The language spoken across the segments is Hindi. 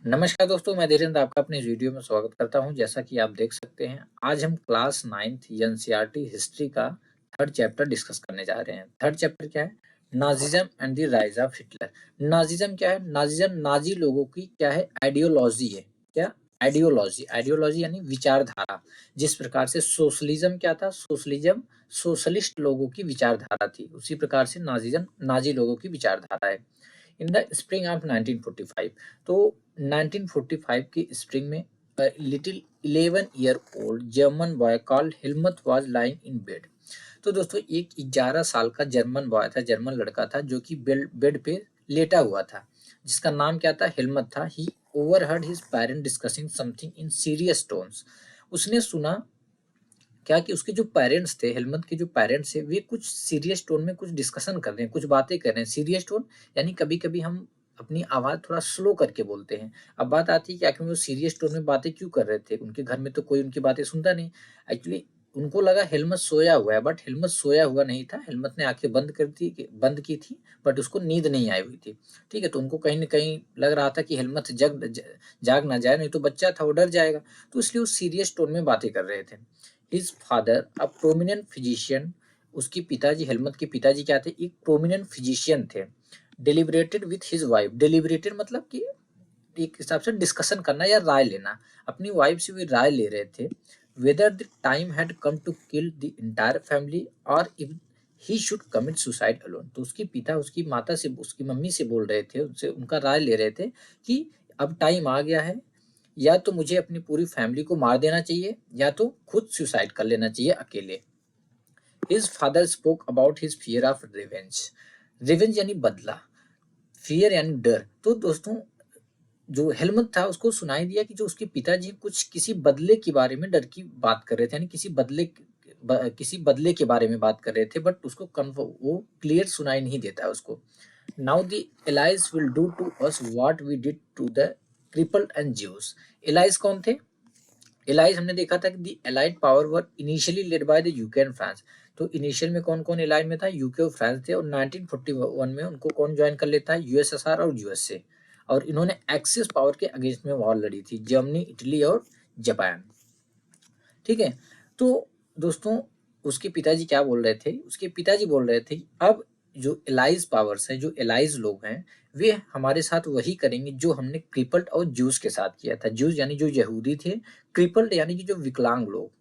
नमस्कार दोस्तों, मैं धीरेन्द्र आपका अपने इस वीडियो में स्वागत करता हूं। जैसा कि आप देख सकते हैं, आज हम क्लास 9th एनसीईआरटी हिस्ट्री का थर्ड चैप्टर डिस्कस करने जा रहे हैं। थर्ड चैप्टर क्या है? Nazism and the rise of Hitler. Nazism क्या है? नाजिज्म नाजी लोगों की क्या है? आइडियोलॉजी है। क्या? आइडियोलॉजी। आइडियोलॉजी यानी विचारधारा। जिस प्रकार से सोशलिज्म क्या था? सोशलिज्म सोशलिस्ट लोगों की विचारधारा थी, उसी प्रकार से नाजिज्म नाजी लोगों की विचारधारा है। इन द स्प्रिंग ऑफ 1945, तो 1945 की स्प्रिंग में little 11 year old German boy called Helmont was lying in bed. तो दोस्तों एक 11 साल का जर्मन बॉय था, जर्मन लड़का था जो कि बेड पे लेटा हुआ था, जिसका नाम क्या था? हेलमट था। He overheard his parent discussing something in serious tones. उसने सुना क्या कि उसके जो पेरेंट्स थे, हेलमत के जो पेरेंट्स थे, वे कुछ सीरियस टोन में कुछ डिस्कशन कर रहे हैं, कुछ बातें कर रहे हैं। सीरियस टोन यानी कभी-कभी हम अपनी आवाज़ थोड़ा स्लो करके बोलते हैं। अब बात आती है कि आखिर वो सीरियस टोन में बातें क्यों कर रहे थे? उनके घर में तो कोई उनकी बातें सुनता नहीं। एक्चुअली उनको लगा हेलमत सोया हुआ है, बट हेलमत सोया हुआ नहीं था। हेलमत ने आँखें बंद की थी, बट उसको नींद नहीं आई हुई थी। ठीक है? तो उनको कहीं न कहीं लग रहा था कि हेलमत जाग ना जाए, नहीं तो बच्चा था, वो डर जाएगा। तो इसलिए वो सीरियस टोन में बातें कर रहे थे। His father a prominent physician, उसके पिताजी, हेलमत के पिताजी क्या थे? एक प्रोमिनेंट फिजिशियन थे। डेलिब्रेटेड विथ हिज वाइफ। डेलिब्रेटेड मतलब कि एक हिसाब से डिस्कशन करना या राय लेना। अपनी वाइफ से भी राय ले रहे थे। Whether the time had come to kill the entire family और if he should commit suicide alone. तो उसके पिता उसकी माता से, उसकी मम्मी से बोल रहे थे, उनसे उनका राय ले रहे थे कि अब टाइम आ गया है, या तो मुझे अपनी पूरी फैमिली को मार देना चाहिए या तो खुद सुसाइड कर लेना चाहिए अकेले। His father spoke about his fear of revenge. Revenge यानी बदला, फियर यानी डर। तो दोस्तों जो हेलमट था उसको सुनाई दिया कि जो उसके पिताजी कुछ किसी बदले के बारे में डर की बात कर रहे थे, यानी किसी बदले के बारे में बात कर रहे थे, बट उसको वो क्लियर सुनाई नहीं देता है उसको। Now the allies will do to us what we did to the crippled and Jews. Allies कौन थे? एलाइज हमने देखा था कि the allied power were initially led by the UK and France. तो इनिशियल में कौन कौन एलाइड में था? यूके और फ्रांस थे। और 1941 में उनको कौन ज्वाइन कर लेता है? यूएसएसआर और यूएसए। और इन्होंने एक्सिस पावर के अगेंस्ट में वॉर लड़ी थी, जर्मनी, इटली और जापान। ठीक है? तो दोस्तों उसके पिताजी क्या बोल रहे थे? उसके पिताजी बोल रहे थे अब जो एलाइज पावर्स है, जो एलाइज लोग हैं, वे हमारे साथ वही करेंगे जो हमने क्रिपल्ड और ज्यूस के साथ किया था। ज्यूस यानी जो यहूदी थे, क्रिपल्ड यानी कि जो विकलांग लोग।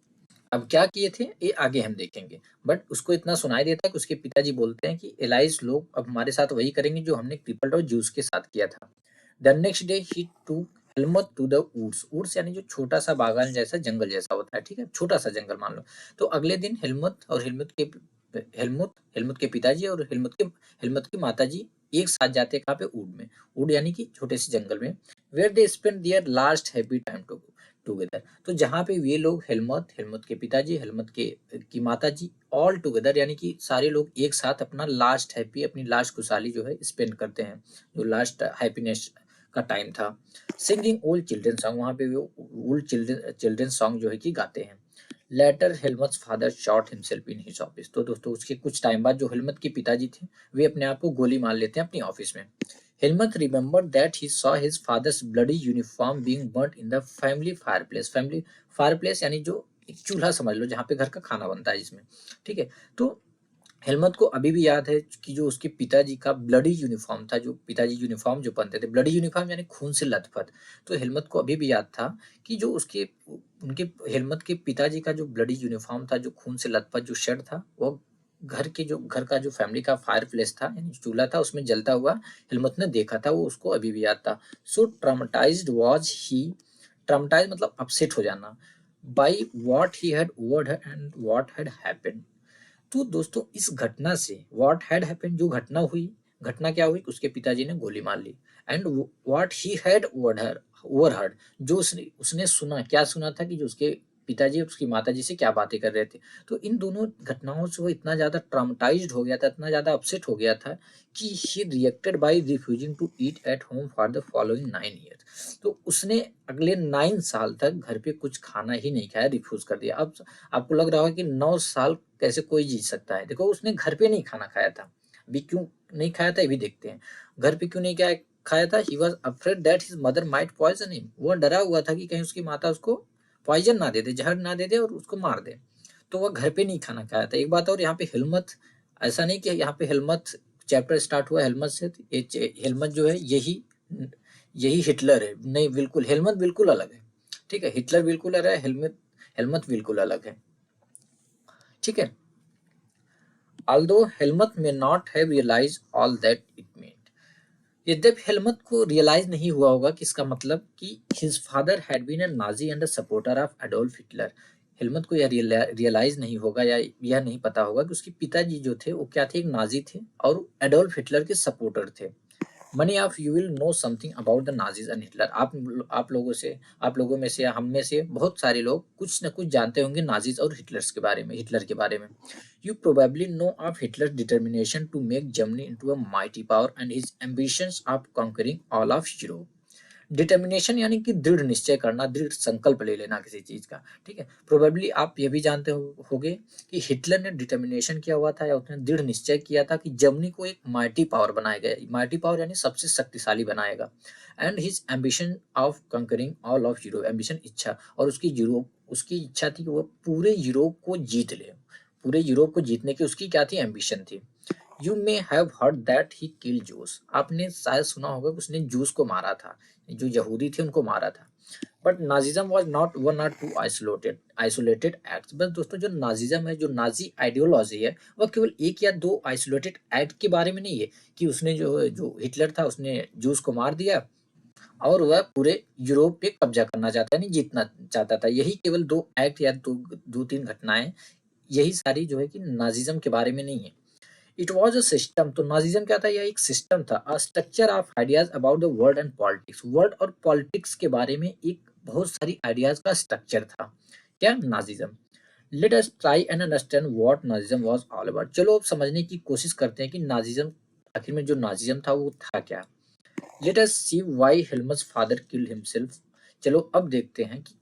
अब क्या किए थे ये आगे हम देखेंगे, बट उसको इतना सुनाई देता है कि उसके पिताजी बोलते हैं कि एलाइज लोग अब हमारे साथ वही करेंगे जो हमने क्रिपल्ड और ज्यूस के साथ किया था। The next day he took Helmut to the woods. Woods यानी जो छोटा सा बागान जैसा, जंगल जैसा होता है। ठीक है? छोटा सा जंगल मान लो। तो अगले दिन हेलमुट के पिताजी और हेलमुट की माताजी एक साथ जाते हैं कहाँ पे? वुड में। वुड यानी कि छोटे से जंगल में। Where they spend their last happy time together. तो जहाँ पे वे लोग हेलमुट के पिताजी, हेलमुट के की माताजी, ऑल टुगेदर यानी कि सारे लोग एक साथ अपना लास्ट हैप्पी, अपनी लास्ट खुशहाली जो है स्पेंड करते हैं, जो लास्ट हैप्पीनेस का टाइम था। सिंगिंग ओल्ड चिल्ड्रन सॉन्ग, वहाँ पे वो ओल्ड चिल्ड्रन सॉन्ग जो है कि गाते हैं। Later Helmut's father shot himself in his office. तो दोस्तों उसके कुछ टाइम बाद जो हेलमत के पिताजी थे, वे अपने आप को गोली मार लेते हैं अपनी ऑफिस में। Helmut remembered that he saw his father's bloody uniform being burnt in the family fireplace. Family fireplace यानी जो एक चूल्हा समझ लो, जहाँ पे घर का खाना बनता है जिसमें। ठीक है? तो हेलमत को अभी भी याद है कि जो उसके पिताजी का ब्लडी यूनिफॉर्म था, जो पिताजी यूनिफॉर्म जो पहनते थे, ब्लडी यूनिफॉर्म यानी खून से लथपथ। तो हेलमत को अभी भी याद था कि जो उसके उनके हेलमत के पिताजी का जो ब्लडी यूनिफॉर्म था, जो खून से लथपथ जो शर्ट था, वो घर का जो फैमिली का फायर प्लेस था, यानी चूल्हा था, उसमें जलता हुआ हेलमत ने देखा था। वो उसको अभी भी याद था। So traumatized was he. Traumatize मतलब अपसेट हो जाना। By what he had overheard and what had happened. तो दोस्तों इस घटना से, व्हाट हैड हैपेंड, जो घटना हुई, घटना क्या हुई? उसके पिताजी ने गोली मार ली। And what he had overheard, जो उसने उसने सुना, क्या सुना था कि जो उसके पिताजी और उसकी माताजी से क्या बातें कर रहे थे। तो इन दोनों घटनाओं से वो इतना ज्यादा ट्राउमेटाइज्ड हो गया था, इतना ज्यादा अपसेट हो गया था कि he reacted by refusing to eat at home for the following 9 years. तो उसने अगले 9 साल तक घर पे कुछ खाना ही नहीं खाया, रिफ्यूज कर दिया। अब आपको लग रहा होगा कि 9 साल कैसे कोई जी सकता है? देखो उसने घर पे नहीं खाना खाया था। अभी क्यों नहीं खाया था ये भी देखते हैं। घर पे क्यों नहीं खाया? खाया था, he was afraid that his mother might poison him, वो डरा हुआ था कि कहीं उसकी माता उसको पॉइजन ना दे दे, जहर ना दे दे और उसको मार दे, तो वह घर पे नहीं खाना खाया था। एक बात और, यहाँ पे हिलमत, ऐसा नहीं कि यहाँ पे हिलमत चैप्टर स्टार्ट हुआ हेलमत से, हेलमत जो है यही यही हिटलर है, नहीं बिल्कुल, हेलमत बिल्कुल अलग है, ठीक है, हिटलर बिल्कुल अलग है, हेलमत बिल्कुल अलग है, ठीक है। Although Helmut may not have realized all that it meant, यद्यपि हेलमत को रियलाइज नहीं हुआ होगा कि इसका मतलब कि his father had been a Nazi and a supporter of Adolf Hitler, Helmut को यह रियलाइज नहीं होगा या यह नहीं पता होगा कि उसके पिताजी जो थे वो क्या थे, एक नाजी थे और एडोल्फ हिटलर के सपोर्टर थे। Money of you will know something about the Nazis and Hitler, आप लोगों में से या हम में से बहुत सारे लोग कुछ न कुछ जानते होंगे नाजीज और हिटलर के बारे में। You probably know of Hitler's determination to make Germany into a mighty power and his ambitions of conquering all of Europe. Determination यानी कि दृढ़ निश्चय करना, दृढ़ संकल्प ले लेना किसी चीज का, ठीक है। प्रोबेबली आप ये भी जानते होगे कि हिटलर ने डिटर्मिनेशन किया हुआ था या उसने दृढ़ निश्चय किया था कि जर्मनी को एक माइटी पावर बनाएगा, माइटी पावर यानी सबसे शक्तिशाली बनाएगा। And his ambition of concurring all of Europe, ambition इच्छा, और उसकी इच्छा थी कि वो पूरे यूरोप को जीत ले, पूरे यूरोप को जीतने की उसकी क्या थी, एम्बिशन थी। You may have heard that he kill juice, आपने शायद सुना होगा कि उसने जूस को मारा था, जो यहूदी थे उनको मारा था। But Nazism was not one और टू आइसोलेटेड एक्ट्स, बस दोस्तों जो नाजिज्म है, जो नाजी आइडियोलॉजी है, वह केवल एक या दो आइसोलेटेड एक्ट के बारे में नहीं है कि उसने जो हिटलर था उसने जूस को मार दिया और वह पूरे यूरोप पे कब्जा करना चाहता है, नहीं जीतना चाहता था। यही केवल दो एक्ट या दो तीन घटनाएं, यही सारी जो है कि नाजिज्म के बारे में नहीं है। इट वॉज अ सिस्टम, तो नाजिज्म क्या था, यह एक सिस्टम था, a structure of ideas about the world and politics, world और पॉलिटिक्स के बारे में एक बहुत सारी आइडियाज का स्ट्रक्चर था, क्या, Nazism. Let us try and understand what Nazism was all about, चलो अब समझने की कोशिश करते हैं कि नाजिज्म, आखिर में जो नाजिज्म था वो था क्या। Let us see why Helmut's father killed himself, चलो अब देखते हैं कि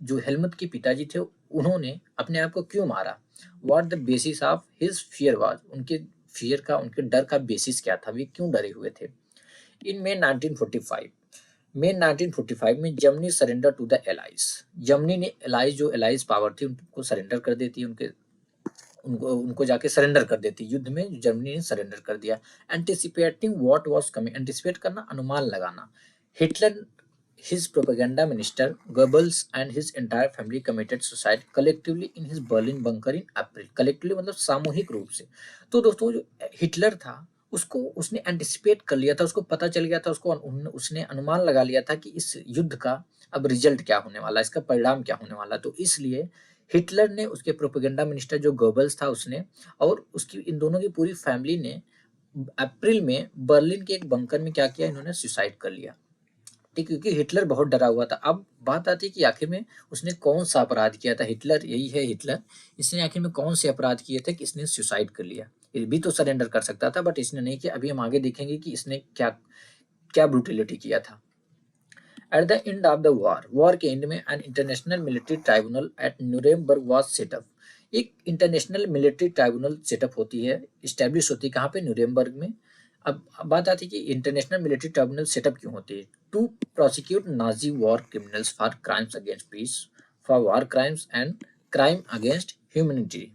जो हेलमट के पिताजी थे उन्होंने अपने आप को क्यों मारा। What the basis of his fear was, उनके फियर का, उनके डर का बेसिस क्या था, वे क्यों डरे हुए थे। इन मे 1945, मई 1945 में Germany surrender to the allies, Germany ने एलाइज, जो एलाइज पावर थी उनको सरेंडर कर देती है, उनको जाके सरेंडर कर देती, युद्ध में जर्मनी ने सरेंडर कर दिया। Anticipating what was coming, anticipate करना, अनुमान लगाना। Hitler, his propaganda minister Goebbels and his entire family committed suicide collectively in his Berlin bunker in April, collectively मतलब सामूहिक रूप से। तो दोस्तों जो हिटलर था उसको उसने एंटिसिपेट कर लिया था, उसको पता चल गया था, उसने अनुमान लगा लिया था कि इस युद्ध का अब रिजल्ट क्या होने वाला, इसका परिणाम क्या होने वाला। तो इसलिए हिटलर ने, उसके प्रोपेगेंडा मिनिस्टर जो गोबल्स था उसने, और उसकी इन दोनों की पूरी फैमिली ने अप्रैल में बर्लिन के एक बंकर में क्या किया, इन्होंने सुसाइड कर लिया, ठीक, क्योंकि हिटलर बहुत डरा हुआ था। अब बात आती है कि आखिर में उसने कौन सा अपराध किया था, हिटलर यही है हिटलर, इसने आखिर में कौन से अपराध किए थे कि इसने सुसाइड कर लिया। ये भी तो सरेंडर कर सकता था बट इसने नहीं किया। अभी हम आगे देखेंगे कि इसने क्या क्या ब्रूटिलिटी किया था। At the end of the war के एंड में an international military tribunal at Nuremberg was set up, एक इंटरनेशनल मिलिट्री ट्राइब्यूनल सेटअप होती है, स्टैब्लिश होती है, कहाँ पे, न्यूरेमबर्ग में। अब बात आती है कि इंटरनेशनल मिलिट्री ट्राइब्यूनल सेटअप क्यों होती है, to prosecute Nazi war criminals for crimes against peace, for war crimes and crime against humanity,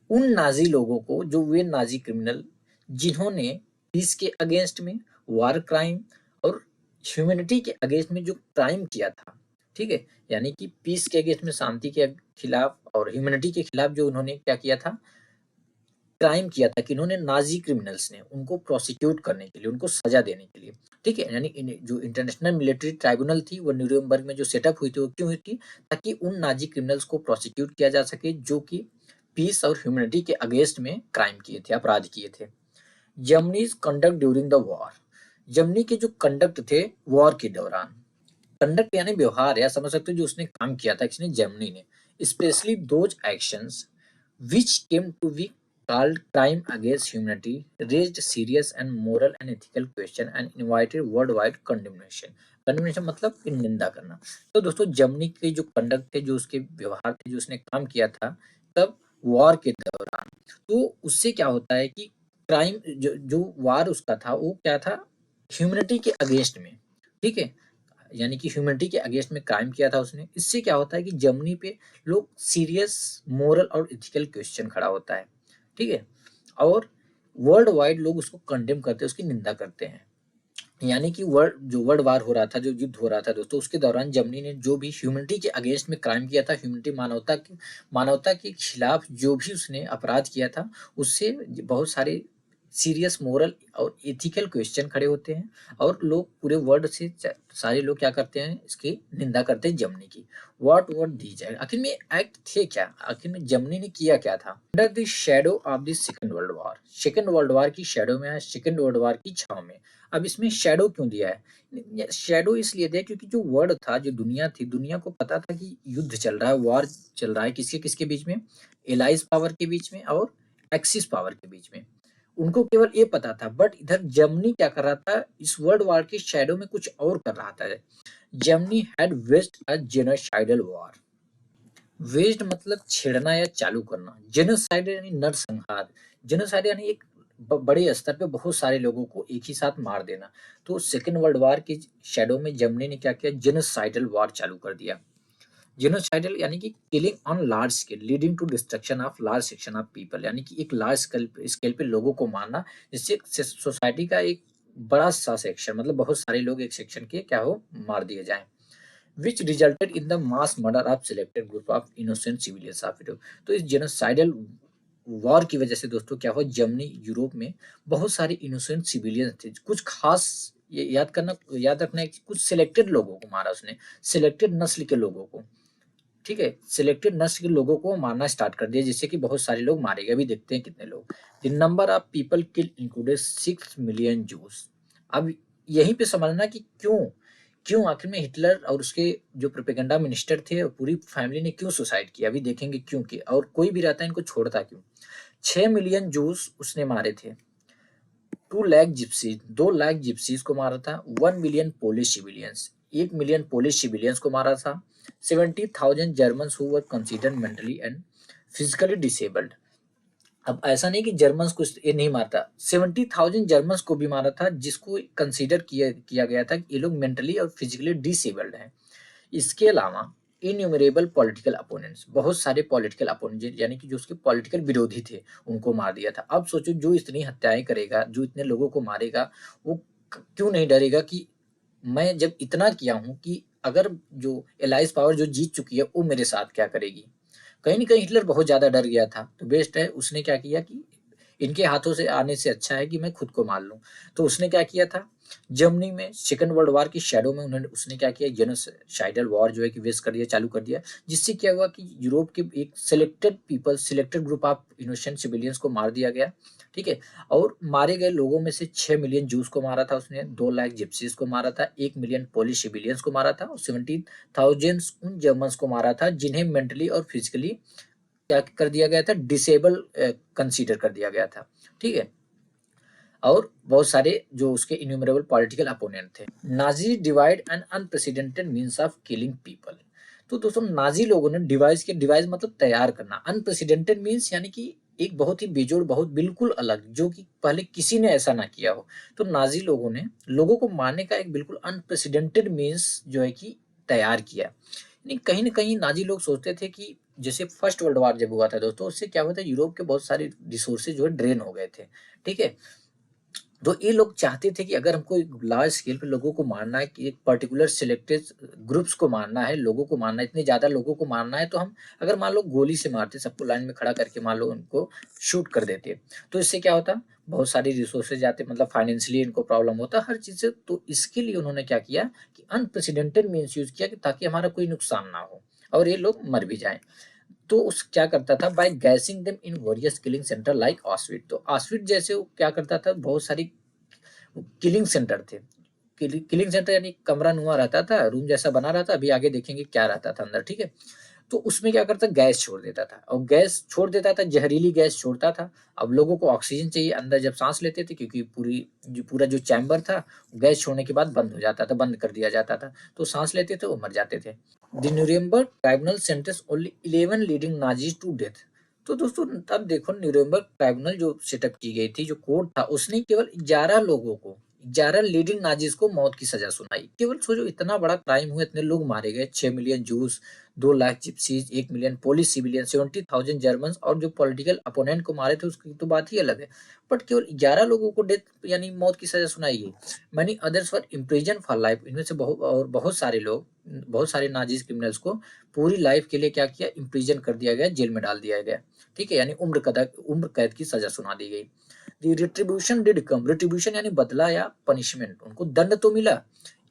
उन नाजी लोगों को, जो वे नाजी क्रिमिनल जिन्होंने पीस के अगेंस्ट में, वार क्राइम और ह्यूमैनिटी के अगेंस्ट में जो क्राइम किया था, ठीक है, यानी कि पीस के अगेंस्ट में, शांति के खिलाफ, और ह्यूमैनिटी के खिलाफ जो उन्होंने क्या किया था, क्राइम किया था, कि इन्होंने नाजी क्रिमिनल्स ने उनको प्रोसिक्यूट करने के लिए, उनको सजा देने के लिए, ठीक है, यानी जो इंटरनेशनल मिलिट्री ट्राइब्यूनल थी वो न्यूरेमबर्ग में जो सेटअप हुई थी वो क्यों हुई थी, ताकि उन नाजी क्रिमिनल्स को प्रोसिक्यूट किया जा सके जो कि पीस और ह्यूमैनिटी के अगेंस्ट में क्राइम किए थे, अपराध किए थे। Germany's conduct during the war, Germany के जो कंडक्ट थे वॉर के दौरान, कंडक्ट यानी व्यवहार, या समझ सकते हो जो उसने काम किया था किसने, जर्मनी ने, specially those actions which came to be called crime against humanity, raised serious and moral and ethical question and invited worldwide condemnation, condemnation मतलब कि निंदा करना। तो दोस्तों जर्मनी के जो कंडक्ट थे, जो उसके व्यवहार थे, जो उसने काम किया था तब वॉर के दौरान, तो उससे क्या होता है कि क्राइम, जो वार उसका था वो क्या था, ह्यूमैनिटी के अगेंस्ट में, ठीक है, यानी कि ह्यूमैनिटी के अगेंस्ट में क्राइम किया था उसने। इससे क्या होता है कि जर्मनी पे लोग सीरियस मोरल और एथिकल क्वेश्चन खड़ा होता है, ठीक है, और वर्ल्ड वाइड लोग उसको कंडेम करते हैं, उसकी निंदा करते हैं। यानी कि वर्ल्ड वार हो रहा था, जो युद्ध हो रहा था दोस्तों, उसके दौरान जर्मनी ने जो भी ह्यूमैनिटी के अगेंस्ट में क्राइम किया था, ह्यूमैनिटी मानवता के खिलाफ जो भी उसने अपराध किया था, उससे बहुत सारे सीरियस मोरल और एथिकल क्वेश्चन खड़े होते हैं, और लोग पूरे वर्ल्ड से सारे लोग क्या करते हैं, इसकी निंदा करते हैं जर्मनी की। व्हाट दी जाए, आखिर में एक्ट थे क्या, आखिर में जर्मनी ने किया क्या था। Under the shadow of the second world war की शेडो में, सेकेंड वर्ल्ड वॉर की छाव में। अब इसमें शेडो क्यों दिया है, शेडो इसलिए दिया क्योंकि जो वर्ल्ड था, जो दुनिया थी, दुनिया को पता था कि युद्ध चल रहा है, वॉर चल रहा है, किसके किसके बीच में, एलाइज पावर के बीच में और एक्सिस पावर के बीच में। उनको केवल ये पता था, बट इधर जर्मनी क्या कर रहा था, इस वर्ल्ड वॉर के शैडो में कुछ और कर रहा था। Germany had waged a genocidal war. Waged मतलब छेड़ना या चालू करना, जेनोसाइड यानी नरसंहार, जेनोसाइड यानी एक बड़े स्तर पे बहुत सारे लोगों को एक ही साथ मार देना। तो सेकेंड वर्ल्ड वॉर के शैडो में जर्मनी ने क्या किया, जेनोसाइडल वॉर चालू कर दिया। जेनोसाइडल यानी कि killing on large scale leading to destruction of large section of people, यानी कि एक लार्ज स्केल पे लोगों को मारना, जिससे सोसाइटी का एक बड़ा सा सेक्शन, मतलब बहुत सारे लोग एक सेक्शन के क्या हो, मार दिए जाएं, which resulted in the mass murder of selected group of innocent civilians of Europe। तो इस जेनोसाइडल वॉर की वजह से दोस्तों क्या हुआ, जर्मनी यूरोप में बहुत सारे इनोसेंट सिविलियंस थे, कुछ खास, ये याद रखना है कि कुछ सिलेक्टेड लोगों को मारा उसने, सिलेक्टेड नस्ल के लोगों को, ठीक है, सिलेक्टेड नस्ल के लोगों को मारना स्टार्ट कर दिया, जिससे कि बहुत सारे लोग मारे गए। अभी देखते हैं कितने लोग। The number of people kill included 6 million juice. अब यहीं पे समझना कि क्यों क्यों आखिर में हिटलर और उसके जो प्रोपेगेंडा मिनिस्टर थे और पूरी फैमिली ने क्यों सुसाइड किया, अभी देखेंगे क्यों किया, और कोई भी रहता है इनको छोड़ता क्यों। 6 मिलियन जूस उसने मारे थे। 2 लाख जिप्सीज, 2 लाख जिप्सीज को मारा था। 1 million Polish civilians, 1 million Polish civilians को मारा था। 70,000 Germans who were considered mentally and physically disabled. अब ऐसा नहीं कि जर्मन्स को ये नहीं मारता, 70,000 जर्मन्स को भी मारा था, जिसको कंसीडर किया गया था कि ये लोग मेंटली और फिजिकली डिसेबल्ड हैं। इसके अलावा इन्यूमरेबल पॉलिटिकल अपोनेंट्स, बहुत सारे पॉलिटिकल अपोनेंट, यानी कि जो उसके पॉलिटिकल विरोधी थे, उनको मार दिया था। अब सोचो, जो इतनी हत्याएं करेगा, जो इतने लोगों को मारेगा, वो क्यों नहीं डरेगा कि मैं जब इतना किया हूं, कि अगर जो एलाइज पावर जो जीत चुकी है, वो मेरे साथ क्या करेगी। कहीं ना कहीं हिटलर बहुत ज्यादा डर गया था, तो बेस्ट है उसने क्या किया कि इनके हाथों से आने से अच्छा है कि मैं खुद को मार लूं। तो उसने क्या किया था, जर्मनी में सेकंड वर्ल्ड वॉर की शैडो में उसने क्या किया, जेनोसाइडल वॉर जो है कि वेस्ट कर दिया, चालू कर दिया। जिससे क्या हुआ कि यूरोप के एक selected people, selected group of innocent civilians को मार दिया गया, ठीक है। और मारे गए लोगों में से 6 मिलियन जूस को मारा था उसने, 2 लाख जिप्सीज को मारा था, 1 मिलियन पोलिश सिविलियंस को मारा था, और 70,000 उन जर्मन्स को मारा था जिन्हें मेंटली और फिजिकली क्या कर दिया गया था, डिसेबल कंसीडर कर दिया गया था, ठीक है। और बहुत सारे जो उसके इन्यूमरेबल पॉलिटिकल अपोनेंट थे। Nazi divide an unprecedented means of killing people. तो दोस्तों नाजी लोगों ने डिवाइस मतलब तैयार करना, अनप्रेसिडेंटेड मींस यानी कि एक बहुत ही बेजोड़, बहुत बिल्कुल अलग, जो कि पहले किसी ने ऐसा ना किया हो। तो नाजी लोगों ने लोगों को मारने का एक बिल्कुल अनप्रेसिडेंटेड मींस जो है कि तैयार किया। कहीं ना कहीं नाजी लोग सोचते थे कि जैसे फर्स्ट वर्ल्ड वॉर जब हुआ था दोस्तों, उससे क्या हुआ था, यूरोप के बहुत सारे रिसोर्सेज जो है ड्रेन हो गए थे, ठीक है। तो ये लोग चाहते थे कि अगर हमको एक लार्ज स्केल पे लोगों को मारना है, कि एक पर्टिकुलर सिलेक्टेड ग्रुप्स को मारना है, लोगों को मारना है, इतने ज्यादा लोगों को मारना है, तो हम अगर मान लो गोली से मारते, सबको लाइन में खड़ा करके मान लो उनको शूट कर देते, तो इससे क्या होता, बहुत सारी रिसोर्सेज जाते, मतलब फाइनेंशियली इनको प्रॉब्लम होता, हर चीज से। तो इसके लिए उन्होंने क्या किया कि अनप्रेसिडेंटेड मीन्स यूज किया, कि ताकि हमारा कोई नुकसान ना हो और ये लोग मर भी जाएं। तो उस क्या करता था, by gassing them in various killing center like Auschwitz. तो ऑस्विट जैसे वो क्या करता था, बहुत सारी किलिंग सेंटर थे। किलिंग सेंटर यानी कमरा नुमा रहता था, रूम जैसा बना रहता, अभी आगे देखेंगे क्या रहता था अंदर, ठीक है। तो उसमें क्या करता, गैस छोड़ देता था, और गैस छोड़ देता था, जहरीली गैस छोड़ता था। अब लोगों को ऑक्सीजन चाहिए अंदर जब सांस लेते थे, क्योंकि पूरा जो चैम्बर था, गैस छोड़ने के बाद बंद हो जाता था, बंद कर दिया जाता था, तो सांस लेते थे, वो मर जाते थे। The Nuremberg tribunal sentence only 11 leading Nazis to death. तो दोस्तों अब देखो, न्यूरेमबर्ग ट्राइब्यूनल जो सेटअप की गई थी, जो कोर्ट था, उसने केवल 11 लोगों को 11 लीडिंग नाजीज को मौत की सजा सुनाई। केवल सोचो, इतना बड़ा क्राइम हुआ, इतने लोग मारे गए, 6 million juice, 2 lakh gypsies, 1 million Polish civilian, 70,000 German, और जो पॉलिटिकल अपोनेंट को मारे थे उसकी तो बात ही अलग है। बट केवल 11 लोगों को डेथ यानी मौत की सजा सुनाई है। Many others were imprison for life. इनमें से बहुत सारे लोग, बहुत सारे नाजीज क्रिमिनल्स को पूरी लाइफ के लिए क्या किया, इम्प्रिजन कर दिया गया, जेल में डाल दिया गया। ठीक है, यानी उम्र कैद की सजा सुना दी गई। The retribution did come. Retribution यानी बदला या punishment, उनको दंड तो मिला।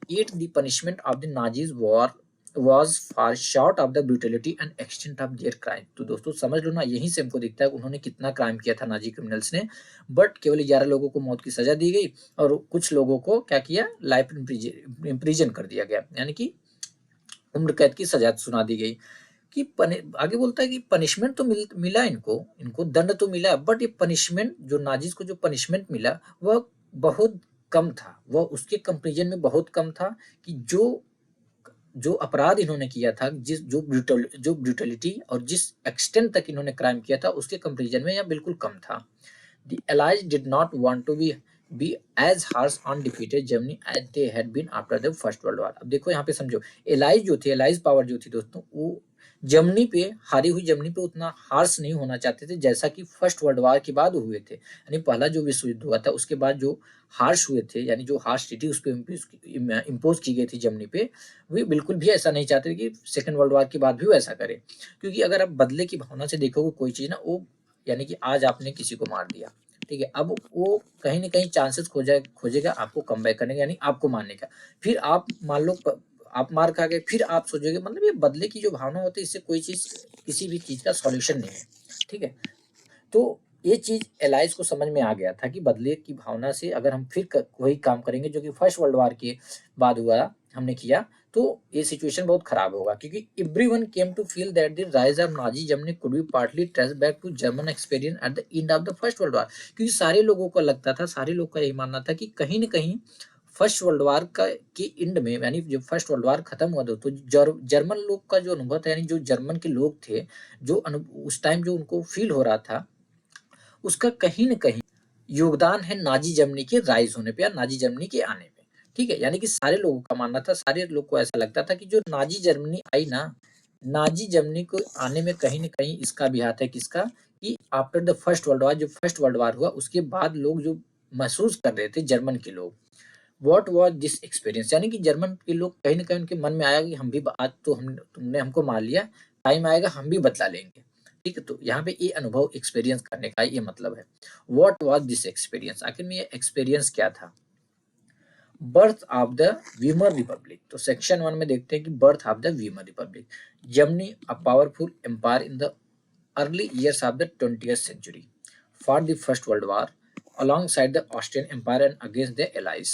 Yet the punishment of the Nazis war was far short of the brutality and extent of their crime. तो दोस्तों समझ लो ना, यहीं से हमको दिखता है कि उन्होंने कितना क्राइम किया था नाजी क्रिमिनल्स ने। बट केवल 11 लोगों को मौत की सजा दी गई और कुछ लोगों को क्या किया, लाइफ इम्प्रिजन कर दिया गया, यानी कि उम्र कैद की सजा सुना दी गई। कि आगे बोलता है कि पनिशमेंट तो मिला इनको, दंड तो मिला, बट ये पनिशमेंट, जो नाजिस को जो पनिशमेंट मिला वह बहुत कम था, वह उसके कंपेरिजन में बहुत कम था कि जो अपराध इन्होंने किया था, जो ब्रूटलिटी और जिस एक्सटेंट तक इन्होंने क्राइम किया था उसके कंपेरिजन में यह बिल्कुल कम था। The Allies did not want to be as harsh on defeated Germany as they had been after the First World War. अब देखो यहाँ पे समझो, एलाइज पावर जो थी दोस्तों, वो जर्मनी पे, हारी हुई जर्मनी पे उतना हार्श नहीं होना चाहते थे जैसा कि फर्स्ट वर्ल्ड वार के बाद हुए थे। यानी पहला जो विश्व युद्ध हुआ था उसके बाद जो हार्श हुए थे, यानी जो हार्श ट्रीटी उस पर इम्पोज की गई थी जर्मनी पे, वे बिल्कुल भी ऐसा नहीं चाहते कि सेकेंड वर्ल्ड वार के बाद भी वो ऐसा करे। क्योंकि अगर आप बदले की भावना से देखोगे कोई चीज ना, वो यानी कि आज आपने किसी को मार दिया, ठीक है, अब वो कहीं ना कहीं चांसेस खोजेगा आपको कम बैक करने का, यानी आपको मारने का। फिर आप मान लो आप मार खा गए, फिर आप सोचोगे, मतलब ये बदले की जो भावना होती है, इससे कोई चीज, किसी भी चीज का सॉल्यूशन नहीं है। ठीक है, तो ये चीज एलाइज को समझ में आ गया था कि बदले की भावना से अगर हम फिर वही काम करेंगे जो कि फर्स्ट वर्ल्ड वार के बाद हुआ, हमने किया, तो ये सिचुएशन बहुत खराब होगा। क्योंकि everyone came to feel that the rise of Nazi Germany could be partly traced back to German experience at the end of the first world war. क्योंकि सारे लोगों को लगता था, सारे लोग का यही मानना था कि कहीं ना कहीं फर्स्ट वर्ल्ड वार का के एंड में, यानी जब फर्स्ट वर्ल्ड वार खत्म हुआ तो जर्मन लोग का जो अनुभव था, यानी जो जर्मन के लोग थे, जो उस टाइम जो उनको फील हो रहा था, उसका कहीं न कहीं योगदान है नाजी जर्मनी के राइज होने पे या नाजी जर्मनी के आने में। ठीक है, यानी कि सारे लोगों का मानना था, सारे लोग को ऐसा लगता था कि जो नाजी जर्मनी आई ना, नाजी जर्मनी को आने में कहीं न कहीं इसका भी हाथ है। किसका? कि आफ्टर द फर्स्ट वर्ल्ड वार, जो फर्स्ट वर्ल्ड वार हुआ उसके बाद लोग जो महसूस कर रहे थे जर्मन के लोग, व्हाट वाज दिस एक्सपीरियंस, यानी कि जर्मन के लोग कहीं न कहीं उनके मन में आया कि हम भी, आज तो हम तुमने हमको मार लिया, टाइम आएगा हम भी बदला लेंगे। ठीक है, तो यहाँ पे ये अनुभव, एक्सपीरियंस करने का ये मतलब है। व्हाट वाज दिस एक्सपीरियंस, आखिर में ये एक्सपीरियंस क्या था? Birth of the Weimar republic. तो सेक्शन 1 में देखते हैं कि birth of the Weimar republic. Germany a powerful empire in the early years of the 20th century for the first world war alongside the Austrian Empire and against the Allies।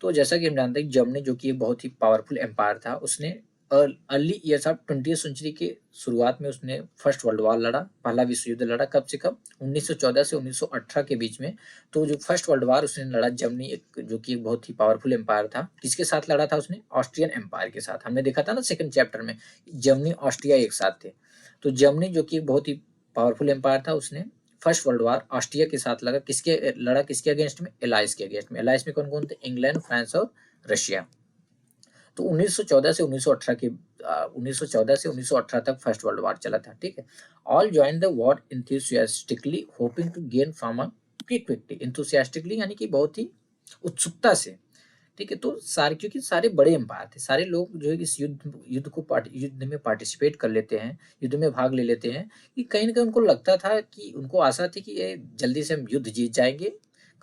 तो जैसा कि हम जानते हैं जर्मनी जो कि बहुत ही पावरफुल एम्पायर था, उसने early years of 20th century के शुरुआत में उसने फर्स्ट वर्ल्ड वार लड़ा, पहला विश्व युद्ध लड़ा। कब से कब? 1914 से 1918 के बीच में। तो जो फर्स्ट वर्ल्ड वार उसने लड़ा, जर्मनी एक जो कि एक बहुत ही पावरफुल एम्पायर था, किसके साथ लड़ा था उसने? ऑस्ट्रियन एम्पायर के साथ। हमने देखा था ना सेकंड चैप्टर में, जर्मनी ऑस्ट्रिया एक साथ थे। तो जर्मनी जो कि बहुत ही पावरफुल एम्पायर था, उसने फर्स्ट वर्ल्ड वार ऑस्ट्रिया के साथ लड़ा किसके अगेंस्ट में? एलाइज के अगेंस्ट में। एलाइज में कौन कौन थे? इंग्लैंड, फ्रांस और रशिया। तो 1914 से 1918 के 1914 से 1918 तक फर्स्ट वर्ल्ड वार चला था। ठीक है, all join the war enthusiastically hoping to gain from a quick victory. Enthusiastically यानी कि बहुत ही उत्सुकता से। ठीक है, तो सारे, क्योंकि सारे बड़े एम्पायर थे, सारे लोग जो है इस युद्ध में पार्टिसिपेट कर लेते हैं, युद्ध में भाग ले लेते हैं, कि कहीं ना कहीं उनको लगता था, कि उनको आशा थी कि ये जल्दी से हम युद्ध जीत जाएंगे,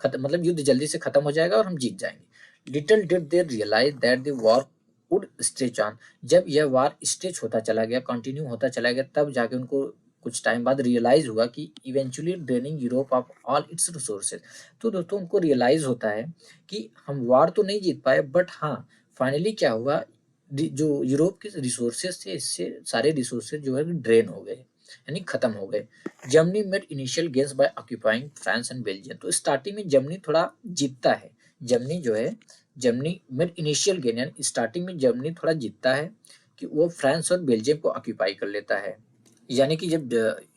मतलब युद्ध जल्दी से खत्म हो जाएगा और हम जीत जाएंगे। Little did they realise that the war would stretch on. जब यह वार स्ट्रेच होता चला गया, कंटिन्यू होता चला गया, तब जाके उनको कुछ टाइम बाद रियलाइज हुआ कि eventually draining Europe of all it's resources. तो दोस्तों उनको रियलाइज होता है कि हम वार तो नहीं जीत पाए, बट हाँ फाइनली क्या हुआ, जो यूरोप के रिसोर्सेज थे, इससे सारे रिसोर्सेज जो है ड्रेन हो गए, यानी खत्म हो गए। Germany made initial gains by occupying France and Belgium. तो स्टार्टिंग में जर्मनी थोड़ा जीतता है, जर्मनी जो है, जर्मनी मेड इनिशियल गेन, यानी स्टार्टिंग में जर्मनी थोड़ा जीतता है कि वो फ्रांस और बेल्जियम को ऑक्यूपाई कर लेता है। यानी कि जब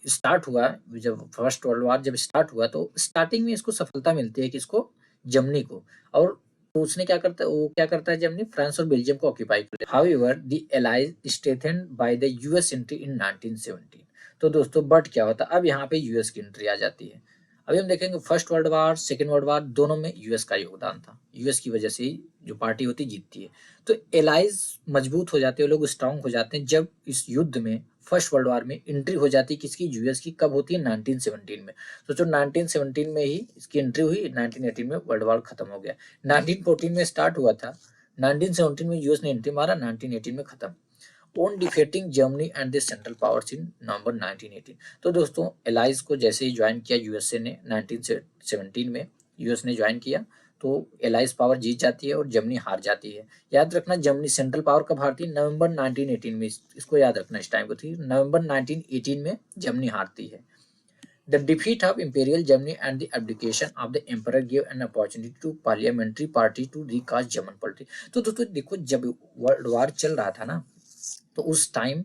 स्टार्ट हुआ, जब फर्स्ट वर्ल्ड वार जब स्टार्ट हुआ, तो स्टार्टिंग में इसको सफलता मिलती है, किसको? जर्मनी को, और तो उसने क्या करता है, वो क्या करता है, जर्मनी फ्रांस और बेल्जियम को ऑक्यूपाई कर लेता है। However the allies strengthened by the US entry in 1917। तो दोस्तों बट क्या होता है, अब यहाँ पे यूएस की एंट्री आ जाती है। अभी हम देखेंगे फर्स्ट वर्ल्ड वार, सेकेंड वर्ल्ड वार, दोनों में यूएस का योगदान था। यूएस की वजह से ही जो पार्टी होती है जीतती है। तो एलाइज मजबूत हो जाते हैं, लोग स्ट्रांग हो जाते हैं जब इस युद्ध में फर्स्ट वर्ल्ड वार में एंट्री हो जाती है किसकी, यूएस की। कब होती है, 1917 में। सोचो 1917 में ही इसकी एंट्री हुई, 1918 में वर्ल्ड वार खत्म हो गया। 1914 में स्टार्ट हुआ था, 1917 में यूएस ने एंट्री मारा, 1918 में खत्म। On defeating Germany and the central powers in November 1918। तो दोस्तों एलाइज को जैसे ही ज्वाइन किया यूएसए ने 1917 में, यूएस ने ज्वाइन किया, तो एलाइज पावर जीत जाती है और जर्मनी हार जाती है। याद रखना, जर्मनी सेंट्रल पावर कब हारती है, नवंबर 1918 में। इसको याद रखना, इस टाइम को थी नवंबर 1918 में जर्मनी हारती है। The defeat of Imperial Germany and the abdication of the emperor gave an opportunity to parliamentary party to recast German politics। तो दोस्तों देखो, जब वर्ल्ड वार चल रहा था ना, तो उस टाइम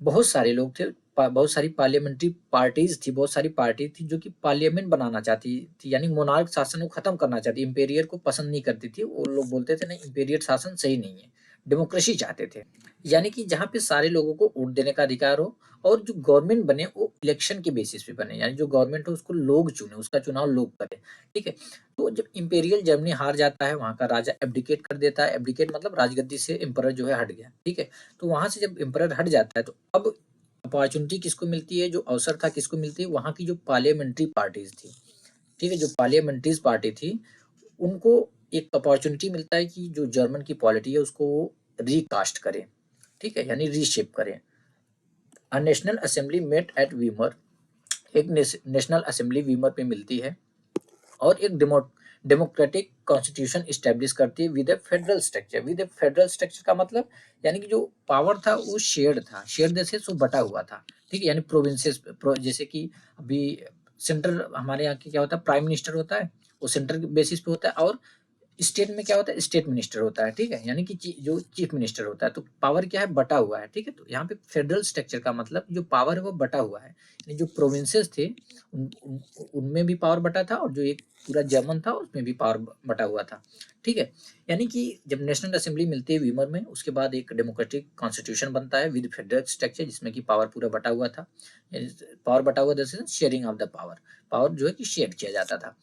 बहुत सारे लोग थे, बहुत सारी पार्लियामेंट्री पार्टीज थी, बहुत सारी पार्टी थी जो कि पार्लियामेंट बनाना चाहती थी, यानी मोनार्क शासन को खत्म करना चाहती, इंपेरियर को पसंद नहीं करती थी। वो लोग बोलते थे नहीं, इंपेरियर शासन सही नहीं है, डेमोक्रेसी चाहते थे, यानी कि जहाँ पे सारे लोगों को वोट देने का अधिकार हो, और जो गवर्नमेंट बने वो इलेक्शन के बेसिस पे बने, यानी जो गवर्नमेंट हो उसको लोग चुने, उसका चुनाव लोग करें। ठीक है। तो जब इंपेरियल जर्मनी हार जाता है, वहाँ का राजा एब्डिकेट कर देता है। एब्डिकेट मतलब राजगद्दी से एम्परर जो है हट गया। ठीक है। तो वहां से जब एम्परर हट जाता है, तो अब अपॉर्चुनिटी किसको मिलती है, जो अवसर था किसको मिलती है, वहां की जो पार्लियामेंट्री पार्टीज थी। ठीक है। जो पार्लियामेंट्रीज पार्टी थी, उनको एक अपॉर्चुनिटी मिलता है कि जो जर्मन की पॉलिटी है उसको वो रिकास्ट करें। ठीक है, यानी रीशेप करें। A national assembly met at Weimar, एक नेशनल असेंबली वीमर पे मिलती है, और एक डेमोक्रेटिक कॉन्स्टिट्यूशन स्टैब्लिश करती है with A federal structure. With A federal structure का मतलब, यानी कि जो पावर था वो शेयर्ड था, शेयर्ड जैसे सो बटा हुआ था। ठीक है, यानी प्रोविंसेस जैसे कि अभी सेंट्रल हमारे यहाँ की क्या होता है, प्राइम मिनिस्टर होता है, वो सेंट्रल के बेसिस पे होता है, और स्टेट में क्या होता है, स्टेट मिनिस्टर होता है। ठीक है, यानी कि जो चीफ मिनिस्टर होता है। तो पावर क्या है, बटा हुआ है। ठीक है। तो यहाँ पे फेडरल स्ट्रक्चर का मतलब जो पावर है वो बटा हुआ है, यानी जो प्रोविंसेस थे उनमें भी पावर बटा था, और जो एक पूरा जर्मन था उसमें भी पावर बटा हुआ था। ठीक है। यानी कि जब नेशनल असेंबली मिलती है वीमर में, उसके बाद एक डेमोक्रेटिक कॉन्स्टिट्यूशन बनता है विद फेडरल स्ट्रक्चर, जिसमें कि पावर पूरा बटा हुआ था। पावर बटा हुआ जैसे sharing of the power, power जो है कि शेयर किया जाता था।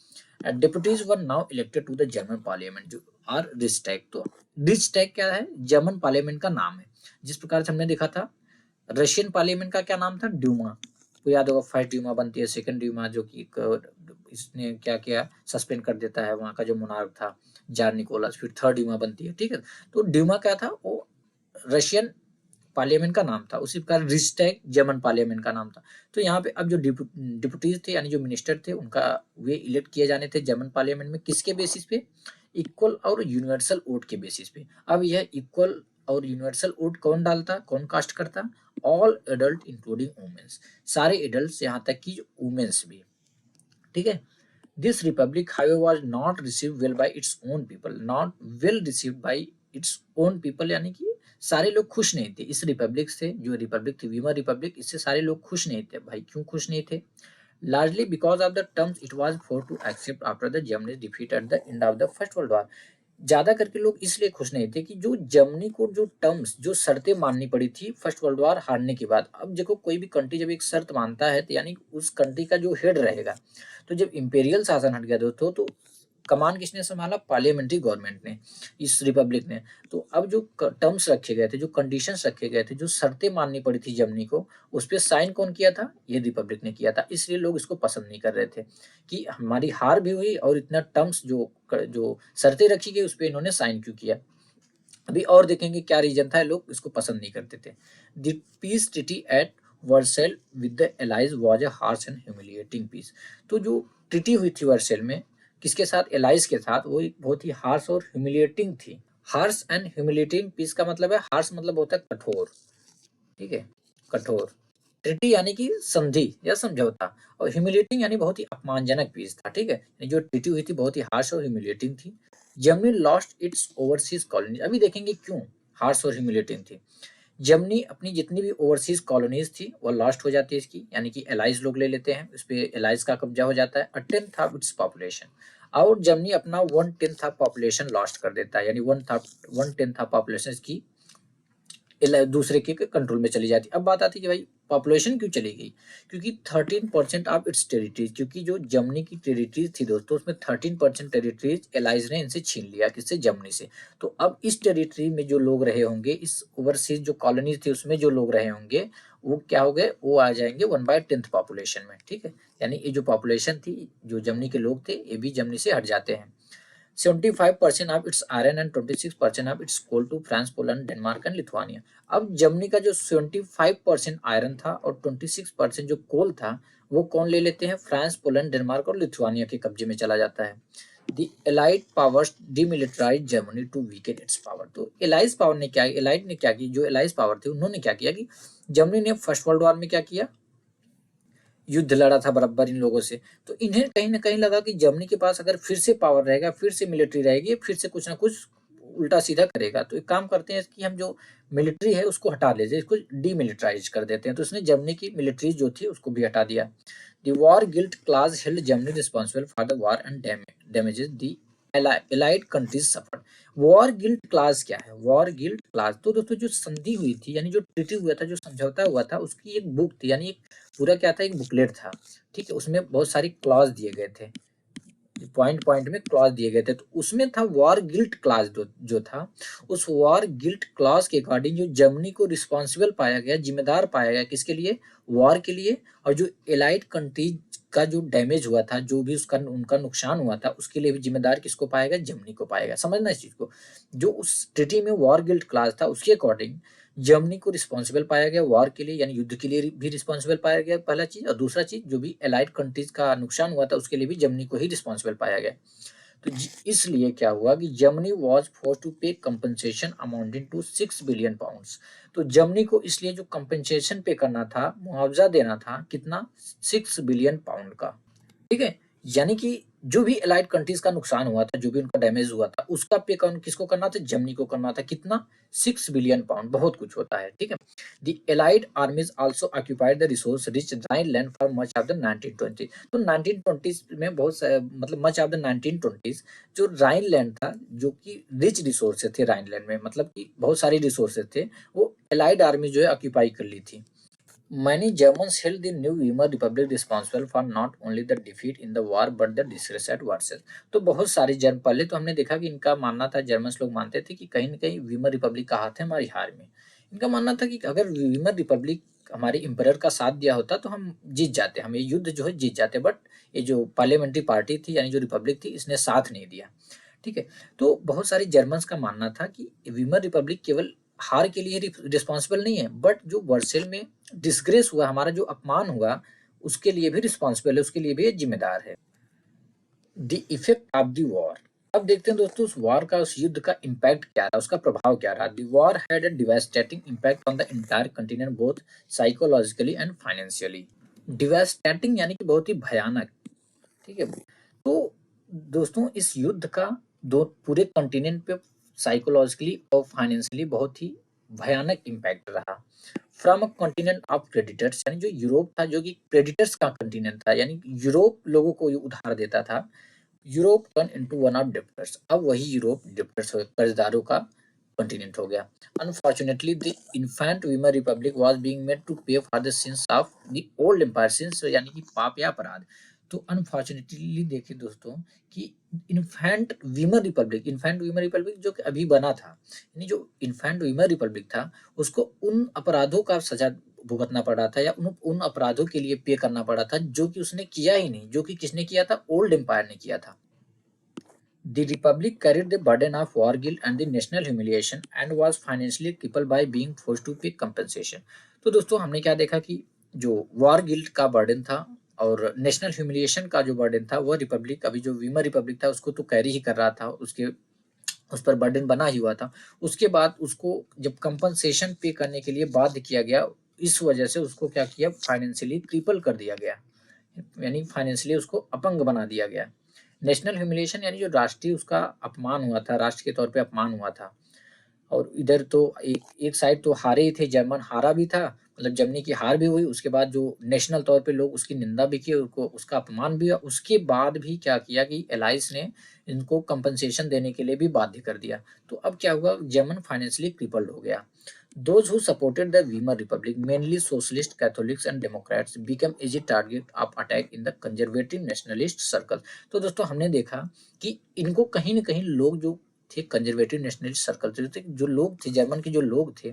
Deputies were now elected to the German parliament, जो आर रिस्टैग। तो रिस्टैग क्या है, जर्मन पार्लियामेंट का नाम है। जिस प्रकार से हमने देखा था रशियन पार्लियामेंट का क्या नाम था, ड्यूमा। को याद होगा, फर्स्ट ड्यूमा बनती है, सेकंड ड्यूमा जो कि इसने क्या किया, सस्पेंड कर देता है वहां का जो मोनार्क था जार निकोलस। फिर थर्ड ड्यूमा बनती है। ठीक है। तो ड्यूमा क्या था, वो रशियन पार्लियामेंट का नाम था। उसी प्रकार रिस्टैग जर्मन पार्लियामेंट का नाम था। तो यहाँ पे अब जो डिप्यूटीज थे, यानी जो मिनिस्टर थे, उनका वे इलेक्ट किए जाने थे जर्मन पार्लियामेंट में, किसके बेसिस पे, इक्वल और यूनिवर्सल वोट के बेसिस पे। अब यह इक्वल और यूनिवर्सल वोट कौन डालता, कौन कास्ट करता, ऑल एडल्ट इंक्लूडिंग वुमेन्स, सारे एडल्ट, यहाँ तक कि वुमेन्स भी। ठीक है। This Republic highway was not receive well by its own people, not well receive by its own people, यानी कि सारे लोग खुश नहीं थे इस रिपब्लिक से। जो रिपब्लिक थी वीमर रिपब्लिक, इससे सारे लोग खुश नहीं थे। भाई क्यों खुश नहीं थे, largely because of the terms it was forced to accept after the Germany's defeat at the end of the First World War। ज्यादा करके लोग इसलिए खुश नहीं थे कि जो जर्मनी को जो टर्म्स, जो शर्तें माननी पड़ी थी फर्स्ट वर्ल्ड वॉर हारने के बाद। अब देखो कोई भी कंट्री जब एक शर्त मानता है, तो यानी उस कंट्री का जो हेड रहेगा। तो जब इंपेरियल शासन हट गया दोस्तों, तो कमान किसने संभाला, पार्लियामेंट्री गवर्नमेंट ने, इस रिपब्लिक ने। तो अब जो टर्म्स रखे गए थे, जो कंडीशंस रखे गए थे, जो शर्तें माननी पड़ी थी जर्मनी को, उस पर साइन कौन किया था, ये रिपब्लिक ने किया था। इसलिए लोग इसको पसंद नहीं कर रहे थे कि हमारी हार भी हुई और इतना टर्म्स जो जो शर्तें रखी गई उस पर इन्होंने साइन क्यों किया। अभी और देखेंगे क्या रीजन था, लोग इसको पसंद नहीं करते थे। The peace treaty at Versailles with the allies was a harsh and humiliating peace. तो जो ट्रीटी हुई थी वर्सेल में किसके साथ, एलाइज के साथ, वो एक बहुत ही हार्श और ह्यूमिलिएटिंग थी। हार्श एंड ह्यूमिलिएटिंग पीस का मतलब है, हार्श मतलब होता है कठोर। ठीक है, कठोर। ट्रीटी यानी कि संधि या समझौता, और ह्यूमिलेटिंग यानी बहुत ही अपमानजनक पीस था। ठीक है, जो ट्रीटी हुई थी बहुत ही हार्श और ह्यूमिलेटिंग थी। Germany lost its overseas colony. अभी देखेंगे क्यों हार्श और ह्यूमिलेटिंग थी। जर्मनी अपनी जितनी भी ओवरसीज कॉलोनीज थी वो लॉस्ट हो जाती है इसकी, यानी कि एलाइज लोग ले लेते हैं, इस पे एलाइज का कब्जा हो जाता है। A tenth of its population, और जर्मनी अपना 1/10 ऑफ पॉपुलेशन लॉस्ट कर देता है, यानी 1/10 ऑफ पॉपुलेशन की दूसरे के कंट्रोल में चली जाती। अब बात आती है कि भाई पॉपुलेशन क्यों चली गई, क्योंकि 13% ऑफ इट्स टेरिटरीज, क्योंकि जो जर्मनी की टेरिटरीज थी दोस्तों उसमें 13% टेरिटरीज एलाइज ने इनसे छीन लिया, किससे, जर्मनी से। तो अब इस टेरिटरी में जो लोग रहे होंगे, इस ओवरसीज जो कॉलोनीज थी उसमें जो लोग रहे होंगे वो क्या हो गए, वो आ जाएंगे 1/10 पॉपुलेशन में, ठीक है। यानी ये जो पॉपुलेशन थी, जो जर्मनी के लोग थे, ये भी जर्मनी से हट जाते हैं। 75% of its iron and 26% of its coal to France, Poland, Denmark and Lithuania. अब जर्मनी का जो 75% आयरन था और 26% जो कोल था, वो कौन ले लेते हैं, फ्रांस, पोलैंड, डेनमार्क और लिथुआनिया के कब्जे में चला जाता है। The allied powers demilitarise Germany to weaken its power. तो एलाइज पावर ने क्या, एलाइड ने क्या की, जो एलाइज पावर थी उन्होंने क्या किया कि जर्मनी ने फर्स्ट वर्ल्ड वॉर में क्या किया, युद्ध लड़ा था बराबर इन लोगों से। तो इन्हें कहीं ना कहीं लगा कि जर्मनी के पास अगर फिर से पावर रहेगा, फिर से मिलिट्री रहेगी, फिर से कुछ ना कुछ उल्टा सीधा करेगा। तो एक काम करते हैं कि हम जो मिलिट्री है उसको हटा लेते हैं, इसको डीमिलिटराइज कर देते हैं। तो उसने जर्मनी की मिलिट्री जो थी उसको भी हटा दिया। The war guilt class held Germany responsible for the war and damages the allied countries suffer. War guilt class क्या है, वॉर गिल्ट क्लास, तो दोस्तों जो संधि हुई थी, यानी जो ट्रीटी हुआ था, जो समझौता हुआ था, उसकी एक बुक थी, यानी एक पूरा क्या था, एक बुकलेट था, ठीक है। उसमें बहुत सारी क्लॉज दिए गए थे, पॉइंट पॉइंट में क्लॉज दिए गए थे। तो उसमें था वॉर गिल्ट क्लॉज, जो था, उस वॉर गिल्ट क्लॉज के अकॉर्डिंग जो जर्मनी को रिस्पॉन्सिबल पाया गया, जिम्मेदार पाया गया, किसके लिए, वॉर के लिए। और जो एलाइड कंट्रीज का जो डैमेज हुआ था, जो भी उसका उनका नुकसान हुआ था, उसके लिए भी जिम्मेदार किसको पाएगा, जर्मनी को पाएगा। समझना इस चीज को, जो उस ट्रीटी में वॉर गिल्ट क्लॉज था उसके अकॉर्डिंग जर्मनी को रिस्पॉन्सिबल पाया गया वॉर के लिए, यानी युद्ध के लिए भी रिस्पॉन्सिबल पाया गया, पहला चीज। और दूसरा चीज, जो भी एलाइड कंट्रीज का नुकसान हुआ था उसके लिए भी जर्मनी को ही रिस्पॉन्सिबल पाया गया। तो इसलिए क्या हुआ कि Germany was force to pay compensation amounting to 6 billion pounds. तो जर्मनी को इसलिए जो कंपनसेशन पे करना था, मुआवजा देना था, कितना, 6 बिलियन पाउंड का, ठीक है। यानी कि जो भी एलाइड कंट्रीज का नुकसान हुआ था, जो भी उनका डैमेज हुआ था, उसका पे कौन किसको करना था, जर्मनी को करना था। कितना, 6 बिलियन पाउंड, बहुत कुछ होता है, ठीक है। The allied armies also occupied the resource rich Rhineland for much of the 1920। तो 1920 में मतलब मच ऑफ द 1920 जो राइन लैंड था, जो कि रिच रिसोर्सेज थे राइन लैंड में, मतलब कि बहुत सारी रिसोर्सेज थे, वो एलाइड आर्मी जो है ऑक्यूपाई कर ली थी। Many Germans held the new Weimar Republic responsible for not only the defeat in the war but the disgrace at Versailles। तो बहुत सारे जर्म, पहले तो हमने देखा कि इनका मानना था, जर्मन्स लोग मानते थे कि कहीं न कहीं वीमर रिपब्लिक का हाथ है हमारी हार में। इनका मानना था कि अगर वीमर रिपब्लिक हमारे इम्परर का साथ दिया होता तो हम जीत जाते, हम ये युद्ध जो है जीत जाते, बट ये जो पार्लियामेंट्री पार्टी थी, यानी जो रिपब्लिक थी, इसने साथ नहीं दिया, ठीक है। तो बहुत सारे जर्मन्स का मानना था कि वीमर रिपब्लिक केवल हार के लिए रिस्पॉन्सिबल नहीं है, बट जो वर्सेल में डिस्ग्रेस हुआ, हमारा जो अपमान हुआ, उसके लिए भी रिस्पॉन्सिबल है, उसके लिए भी जिम्मेदार है। The effect of the war. अब देखते हैं दोस्तों उस वॉर का, उस युद्ध का इम्पैक्ट क्या रहा, उसका प्रभाव क्या रहा। The war had a devastating impact on the entire continent both psychologically and financially. Devastating यानी कि बहुत ही भयानक, ठीक है। तो दोस्तों इस युद्ध का दो पूरे कॉन्टिनेंट पे साइकोलॉजिकली और फाइनेंशियली बहुत ही भयानक इम्पैक्ट रहा। From a continent of creditors, यानी जो यूरोप था, जो कि क्रेडिटर्स का कॉन्टिनेंट था, यानी यूरोप लोगों को उधार देता था, Europe turn into one of debtors. अब वही यूरोप डेप्टर्स, कर्जदारों का कॉन्टिनेंट हो गया। Unfortunately the infant Weimar Republic was being made to pay for the sins of the old empire, sins यानी कि पाप या अपराध। तो अनफॉर्चुनेटली देखिए दोस्तों कि इन्फेंट वीमर रिपब्लिक जो कि अभी बना था, यानी जो इन्फेंट वीमर रिपब्लिक था, उसको उन अपराधों का सजा भुगतना पड़ रहा था, या उन अपराधों के लिए पे करना पड़ा था जो कि उसने किया ही नहीं, जो कि किसने किया था, ओल्ड एम्पायर ने किया था। The republic carried the burden of war guilt and the national humiliation and was financially crippled by being forced to pay compensation। तो दोस्तों हमने क्या देखा कि जो वॉर गिल्ट का बर्डन था और नेशनल ह्यूमिलिएशन का जो बर्डन था, वो रिपब्लिक, अभी जो वीमर रिपब्लिक था उसको तो कैरी ही कर रहा था, उसके उस पर बर्डन बना ही हुआ था। उसके बाद उसको जब कंपनसेशन पे करने के लिए बाध्य किया गया, इस वजह से उसको क्या किया, फाइनेंशियली क्रिपल कर दिया गया, यानी फाइनेंशियली उसको अपंग बना दिया गया। नेशनल ह्यूमिलिएशन यानी जो राष्ट्रीय उसका अपमान हुआ था, राष्ट्र के तौर पे अपमान हुआ था। और इधर तो एक साइड तो हारे ही थे, जर्मन हारा भी था, मतलब जर्मनी की हार भी हुई, उसके बाद जो नेशनल तौर पे लोग उसकी निंदा भी की, उनको उसका अपमान भी हुआ, उसके बाद भी क्या किया कि एलाइज ने इनको कंपनसेशन देने के लिए भी बाध्य कर दिया। तो अब क्या हुआ, जर्मन फाइनेंशियली क्रिपल्ड हो गया। Those who supported the Weimar Republic, mainly socialist, Catholics and Democrats, became easy target of attack in the conservative nationalist circle। तो दोस्तों हमने देखा कि इनको कहीं न कहीं लोग जो थे कंजर्वेटिव नेशनलिस्ट सर्कल थे, जो लोग थे जर्मन के जो लोग थे,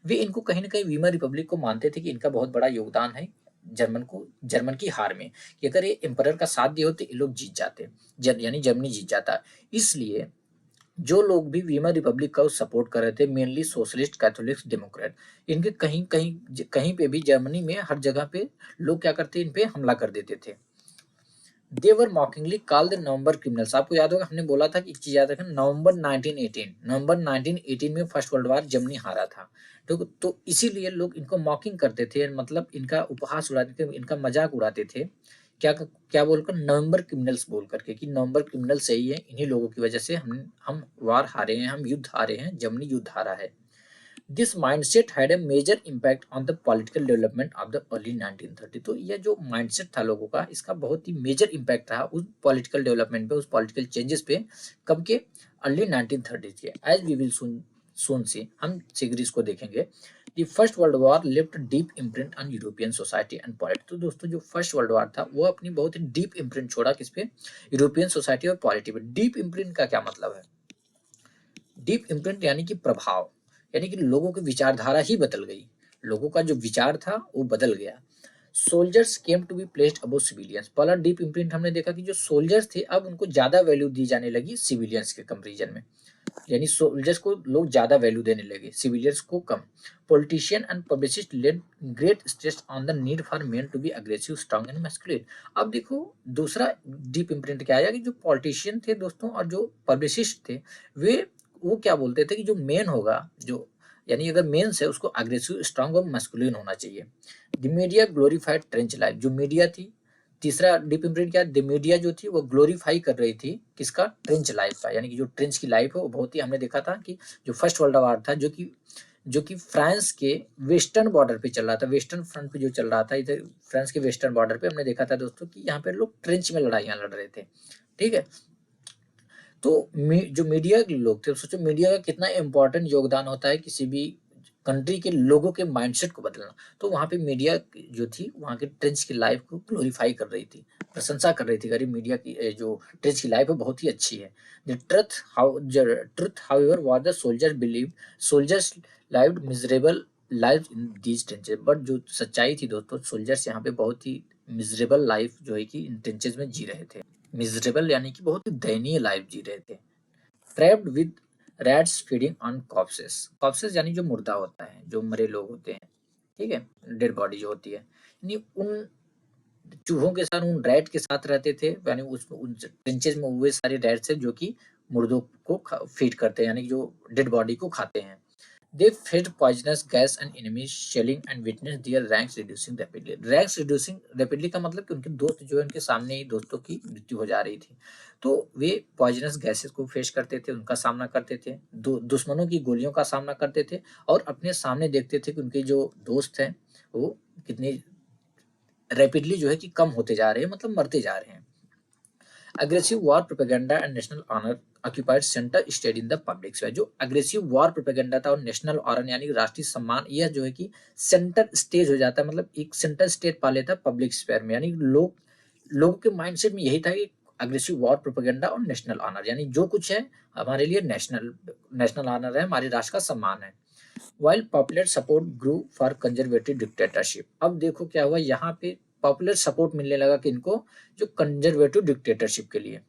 वे इनको कहीं न कहीं वीमर रिपब्लिक को मानते थे कि इनका बहुत बड़ा योगदान है जर्मन की हार में, कि अगर ये एम्परर का साथ दिए होते ये लोग जीत जाते, यानी जर्मनी जीत जाता। इसलिए जो लोग भी वीमर रिपब्लिक का सपोर्ट कर रहे थे, मेनली सोशलिस्ट, कैथोलिक्स, डेमोक्रेट, इनके कहीं कहीं कहीं पे भी जर्मनी में हर जगह पे लोग क्या करते, इन पे हमला कर देते थे। They were mockingly called the November criminals. आपको याद होगा हमने बोला था कि एक चीज याद रखें, नवंबर 1918 में फर्स्ट वर्ल्ड वॉर जर्मनी हारा था। तो इसीलिए लोग इनको मॉकिंग करते थे, मतलब इनका उपहास उड़ाते थे, इनका मजाक उड़ाते थे। क्या क्या बोलकर, नवंबर क्रिमिनल्स बोल करके, कि नवंबर क्रिमिनल सही है, इन्हीं लोगों की वजह से हम वार हारे हैं, हम युद्ध हारे हैं, जर्मनी युद्ध हारा है। This mindset had a major impact on the political development of the early 1930। तो यह जो माइंडसेट था लोगों का, इसका बहुत ही मेजर इम्पैक्ट रहा उस पॉलिटिकल डेवलपमेंट पे, उस पॉलिटिकल चेंजेस पे, कब के, अर्ली 1930 के। As we will soon see, हम शीघ्र इसको देखेंगे। The first world war left deep imprint on European society and polity. तो दोस्तों जो फर्स्ट वर्ल्ड वॉर था वो अपनी बहुत ही डीप इम्प्रिंट छोड़ा, किस पे, यूरोपियन सोसाइटी और पॉलिटी पे। डीप इम्प्रिंट का क्या मतलब है, डीप इम्प्रिंट यानी कि प्रभाव, यानी कि लोगों की विचारधारा ही बदल गई, लोगों का जो विचार था वो बदल गया। Soldiers came to be placed above civilians. पहला डीप इम्प्रिंट हमने देखा कि जो सोल्जर्स थे अब उनको ज्यादा वैल्यू दी जाने लगी सिविलियंस के कंपेरिजन में, यानी सोल्जर्स को लोग ज्यादा वैल्यू देने लगे, सिविलियंस को कम। Politician and publicist laid great stress on the need for men to be aggressive, strong and masculine. अब देखो दूसरा डीप इम्प्रिंट क्या आया कि जो पॉलिटिशियन थे दोस्तों और जो पब्लिसिस्ट थे, वे वो क्या बोलते थे कि जो मेन होगा, जो यानी अगर मेंस है उसको अग्रेसिव, स्ट्रांग और मैस्कुलिन होना चाहिए। The media glorified trench life. जो मीडिया थी, तीसरा डीप इम्प्रिंट क्या, द मीडिया जो थी वो ग्लोरीफाई कर रही थी किसका, ट्रेंच लाइफ का, यानी कि जो ट्रेंच की लाइफ है वो बहुत ही, हमने देखा था कि जो फर्स्ट वर्ल्ड वॉर था, जो कि फ्रांस के वेस्टर्न बॉर्डर पे चल रहा था, वेस्टर्न फ्रंट पे जो चल रहा था, इधर फ्रांस के वेस्टर्न बॉर्डर पे हमने देखा था दोस्तों कि यहाँ पे लोग ट्रेंच में लड़ाइयाँ लड़ रहे थे। ठीक है, तो जो मीडिया के लोग थे, सोचो मीडिया का कितना इंपॉर्टेंट योगदान होता है किसी भी कंट्री के लोगों के माइंडसेट को बदलना। तो वहाँ पे मीडिया जो थी वहाँ के ट्रेंच की लाइफ को ग्लोरीफाई कर रही थी, प्रशंसा कर रही थी, अरे मीडिया की जो ट्रेंच की लाइफ है बहुत ही अच्छी है। The truth however was the soldier believe, soldiers lived miserable life in these trenches. But जो सच्चाई थी दोस्तों, सोल्जर्स यहाँ पे बहुत ही मिजरेबल लाइफ जो है कि इन ट्रेंचेस में जी रहे थे। मिजरेबल यानी कि बहुत ही दयनीय लाइफ जी रहे थे। Trapped with rats feeding on corpses. Corpses यानी जो मुर्दा होता है, जो मरे लोग होते हैं, ठीक है, डेड बॉडी जो होती है, यानी उन चूहों के साथ, उन रैट के साथ रहते थे, यानी उन ट्रेंचेस में हुए सारे रैट्स हैं जो कि मुर्दों को फीड करते हैं, यानी जो डेड बॉडी को खाते हैं। They fed poisonous gas and enemies shelling and witnessed their ranks reducing rapidly। Ranks reducing rapidly का मतलब कि उनके दोस्त जो है उनके सामने ही दोस्तों की मृत्यु हो जा रही थी। तो वे पॉइजनस गैसेस को फेस करते थे, उनका सामना करते थे, दुश्मनों की गोलियों का सामना करते थे, और अपने सामने देखते थे कि उनके जो दोस्त हैं वो कितने रैपिडली जो है कि कम होते जा रहे हैं, मतलब मरते जा रहे हैं। Aggressive war propaganda and national honour occupied centre stage in the public sphere. जो अग्रेसिव वॉर प्रोपेगेंडा था और नेशनल ऑनर यानी राष्ट्रीय सम्मान, यह जो है कि सेंटर स्टेज हो जाता है, मतलब एक सेंटर स्टेज पा लेता है पब्लिक स्फीयर में, यानी लोगों के माइंडसेट में यही था कि अग्रेसिव वॉर प्रोपेगेंडा और नेशनल ऑनर, यानी जो कुछ है हमारे लिए नेशनल ऑनर है, हमारे राष्ट्र का सम्मान है। While popular support grew for conservative dictatorship. अब देखो क्या हुआ, यहाँ पे पॉपुलर सपोर्ट मिलने लगा किनको, जो कंजर्वेटिव डिक्टेटरशिप के लिए,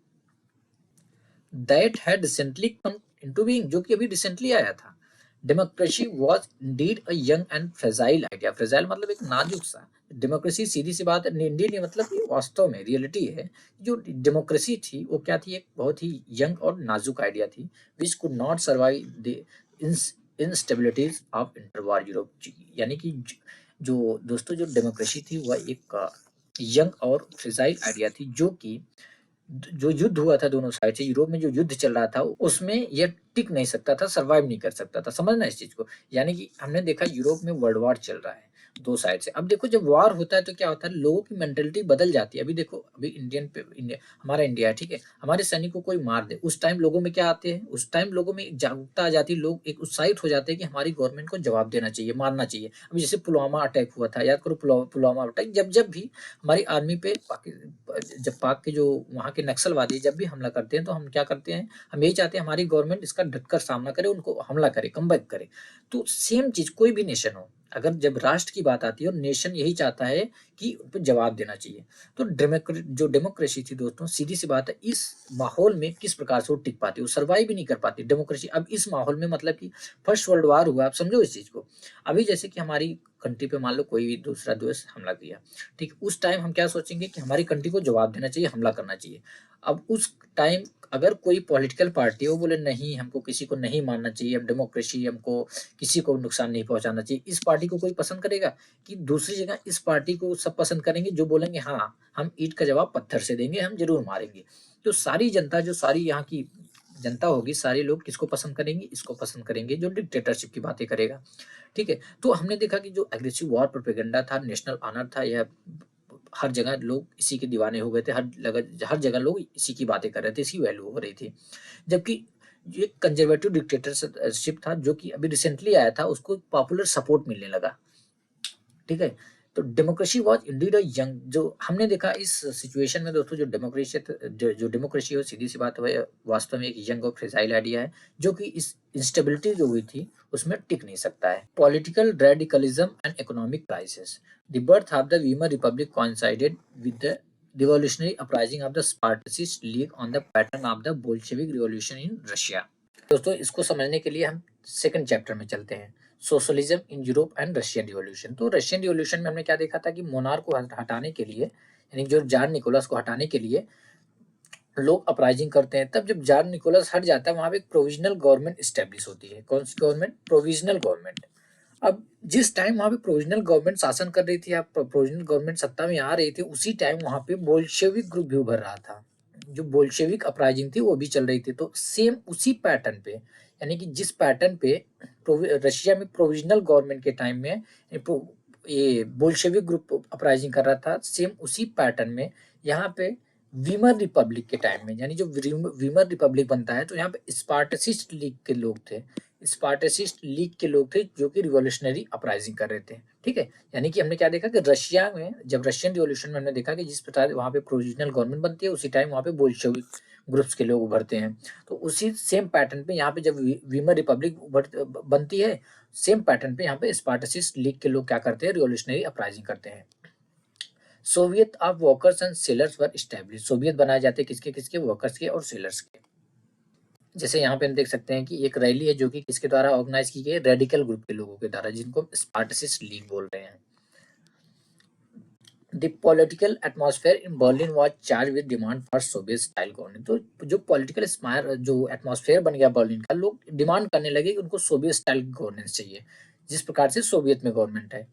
that had recently come into being, जो कि अभी रिसेंटली आया था। Democracy was indeed a young and fragile idea. Fragile मतलब एक नाजुक सा, डेमोक्रेसी सीधी सी बात है, इंडीड मतलब ये वास्तव में रियलिटी है, जो डेमोक्रेसी थी वो क्या थी, एक बहुत ही यंग और नाजुक आइडिया थी, which could not survive the instabilities of interwar Europe. यानी कि जो दोस्तों जो डेमोक्रेसी थी वह एक यंग और फ्रेजाइल आइडिया थी, जो युद्ध हुआ था दोनों साइड से, यूरोप में जो युद्ध चल रहा था उसमें यह टिक नहीं सकता था, सरवाइव नहीं कर सकता था। समझना इस चीज को, यानी कि हमने देखा यूरोप में वर्ल्ड वॉर चल रहा है, दो साइड से। अब देखो जब वॉर होता है तो क्या होता है, लोगों की मेंटेलिटी बदल जाती है। अभी देखो, अभी इंडिया हमारा इंडिया है, ठीक है, हमारे सैनिक को कोई मार दे, उस टाइम लोगों में क्या आते हैं, उस टाइम लोगों में एक जागरूकता आ जाती है, लोग एक उत्साहित हो जाते हैं कि हमारी गवर्नमेंट को जवाब देना चाहिए, मारना चाहिए। अभी जैसे पुलवामा अटैक हुआ था, याद करो पुलवामा अटैक, जब जब भी हमारी आर्मी पे जब पाक के जो वहाँ के नक्सलवादी जब भी हमला करते हैं तो हम क्या करते हैं, हम यही चाहते हैं हमारी गवर्नमेंट इसका डटकर सामना करे, उनको हमला करे, कमबैक करे। तो सेम चीज कोई भी नेशन हो, अगर जब राष्ट्र की बात आती है और नेशन यही चाहता है कि उन पर जवाब देना चाहिए। तो जो डेमोक्रेसी थी दोस्तों, सीधी सी बात है, इस माहौल में किस प्रकार से वो टिक पाती, वो सर्वाइव भी नहीं कर पाती डेमोक्रेसी। अब इस माहौल में मतलब कि फर्स्ट वर्ल्ड वार हुआ, आप समझो इस चीज को। अभी जैसे कि हमारी कंट्री पे मान लो कोई भी दूसरा देश हमला किया, ठीक, उस टाइम हम क्या सोचेंगे कि हमारी कंट्री को जवाब देना चाहिए, हमला करना चाहिए। अब उस टाइम अगर कोई पॉलिटिकल पार्टी वो बोले नहीं, हमको किसी को नहीं मारना चाहिए, हम डेमोक्रेसी, हमको किसी को नुकसान नहीं पहुंचाना चाहिए, इस पार्टी को कोई पसंद करेगा? कि दूसरी जगह इस पार्टी को सब पसंद करेंगे जो बोलेंगे हाँ, हम ईंट का जवाब पत्थर से देंगे, हम जरूर मारेंगे। तो सारी जनता, जो सारी यहाँ की जनता होगी, सारे लोग किसको पसंद करेंगे? इसको पसंद करेंगे जो डिक्टेटरशिप की बातें करेगा, ठीक है। तो हमने देखा कि जो एग्रेसिव वॉर प्रोपेगेंडा था, नेशनल ऑनर था, यह हर जगह लोग इसी के दीवाने हो गए थे, हर जगह लोग इसी की बातें कर रहे थे, इसकी वैल्यू हो रही थी। जबकि ये कंजर्वेटिव डिक्टेटरशिप था जो कि अभी रिसेंटली आया था, उसको पॉपुलर सपोर्ट मिलने लगा, ठीक है। तो democracy was indeed a young, जो हमने देखा इस सिचुएशन में दोस्तों, जो डेमोक्रेसी हो, सीधी सी बात है, वास्तव में एक यंग और फ्रेजाइल आइडिया है, जो कि इस इंस्टेबिलिटी जो हुई थी उसमें टिक नहीं सकता है। Political radicalism and economic crisis, the birth of the Weimar Republic coincided with the revolutionary uprising of the Spartacist League on the pattern of the Bolshevik Revolution in Russia। दोस्तों इसको समझने के लिए हम सेकंड चैप्टर में चलते हैं, socialism in Europe and Russian revolution. तो रशियन रिवॉल्यूशन में हमने क्या देखा था कि मोनार्क को हटाने के लिए, यानी जो जार निकोलस को हटाने के लिए लोग अपराइजिंग करते हैं। तब जब जार निकोलस हट जाता है, वहां पे एक प्रोविजनल गवर्नमेंट स्टेब्लिश होती है। कौन सी गवर्नमेंट? Provisional government. अब जिस टाइम वहां पे प्रोविजनल गवर्नमेंट शासन कर रही थी, या प्रोविजनल गवर्नमेंट सत्ता में आ रही थी, उसी टाइम वहां पे बोल्शेविक ग्रुप भी उभर रहा था। जो बोल्शेविक अपराइजिंग थी वो भी चल रही थी। तो सेम उसी पैटर्न पे, यानी कि जिस पैटर्न पे रशिया में प्रोविजनल गवर्नमेंट के टाइम में ये बोल्शेविक ग्रुप अपराइजिंग कर रहा था, सेम उसी पैटर्न में यहाँ पे वीमर रिपब्लिक के टाइम में, यानी जो वीमर रिपब्लिक बनता है, तो यहाँ पे स्पार्टसिस्ट लीग के लोग थे, स्पार्टसिस्ट लीग के लोग थे जो कि रिवॉल्यूशनरी अपराइजिंग कर रहे थे, ठीक है। यानी कि हमने क्या देखा कि रशिया में जब रशियन रिवॉल्यूशन में हमने देखा कि जिस प्रकार वहाँ पे प्रोविजनल गवर्नमेंट बनती है, उसी टाइम वहाँ पे बोल्शेविक ग्रुप्स के लोग उभरते हैं। तो उसी सेम पैटर्न पे यहाँ पे जब वीमर रिपब्लिक बनती है, सेम पैटर्न पे यहाँ पे स्पार्टसिस्ट लीग के लोग क्या करते हैं? रिवॉल्यूशनरी अपराइजिंग करते हैं। Soviet of workers and sellers were establish, Soviet बनाए जाते हैं किसके किसके? वर्कर्स के और सेलर्स के। जैसे यहाँ पे हम देख सकते हैं कि एक रैली है जो कि किसके द्वारा ऑर्गेनाइज की गई है? रेडिकल ग्रुप के लोगों के द्वारा, जिनको स्पार्टसिस्ट लीग बोल रहे हैं। The political atmosphere in Berlin was charged with demand for Soviet style government। तो जो पॉलिटिकल जो एटमॉस्फेयर बन गया बर्लिन का, लोग डिमांड करने लगे कि उनको सोवियत स्टाइल गवर्नेंस चाहिए, जिस प्रकार से सोवियत में गवर्नमेंट है।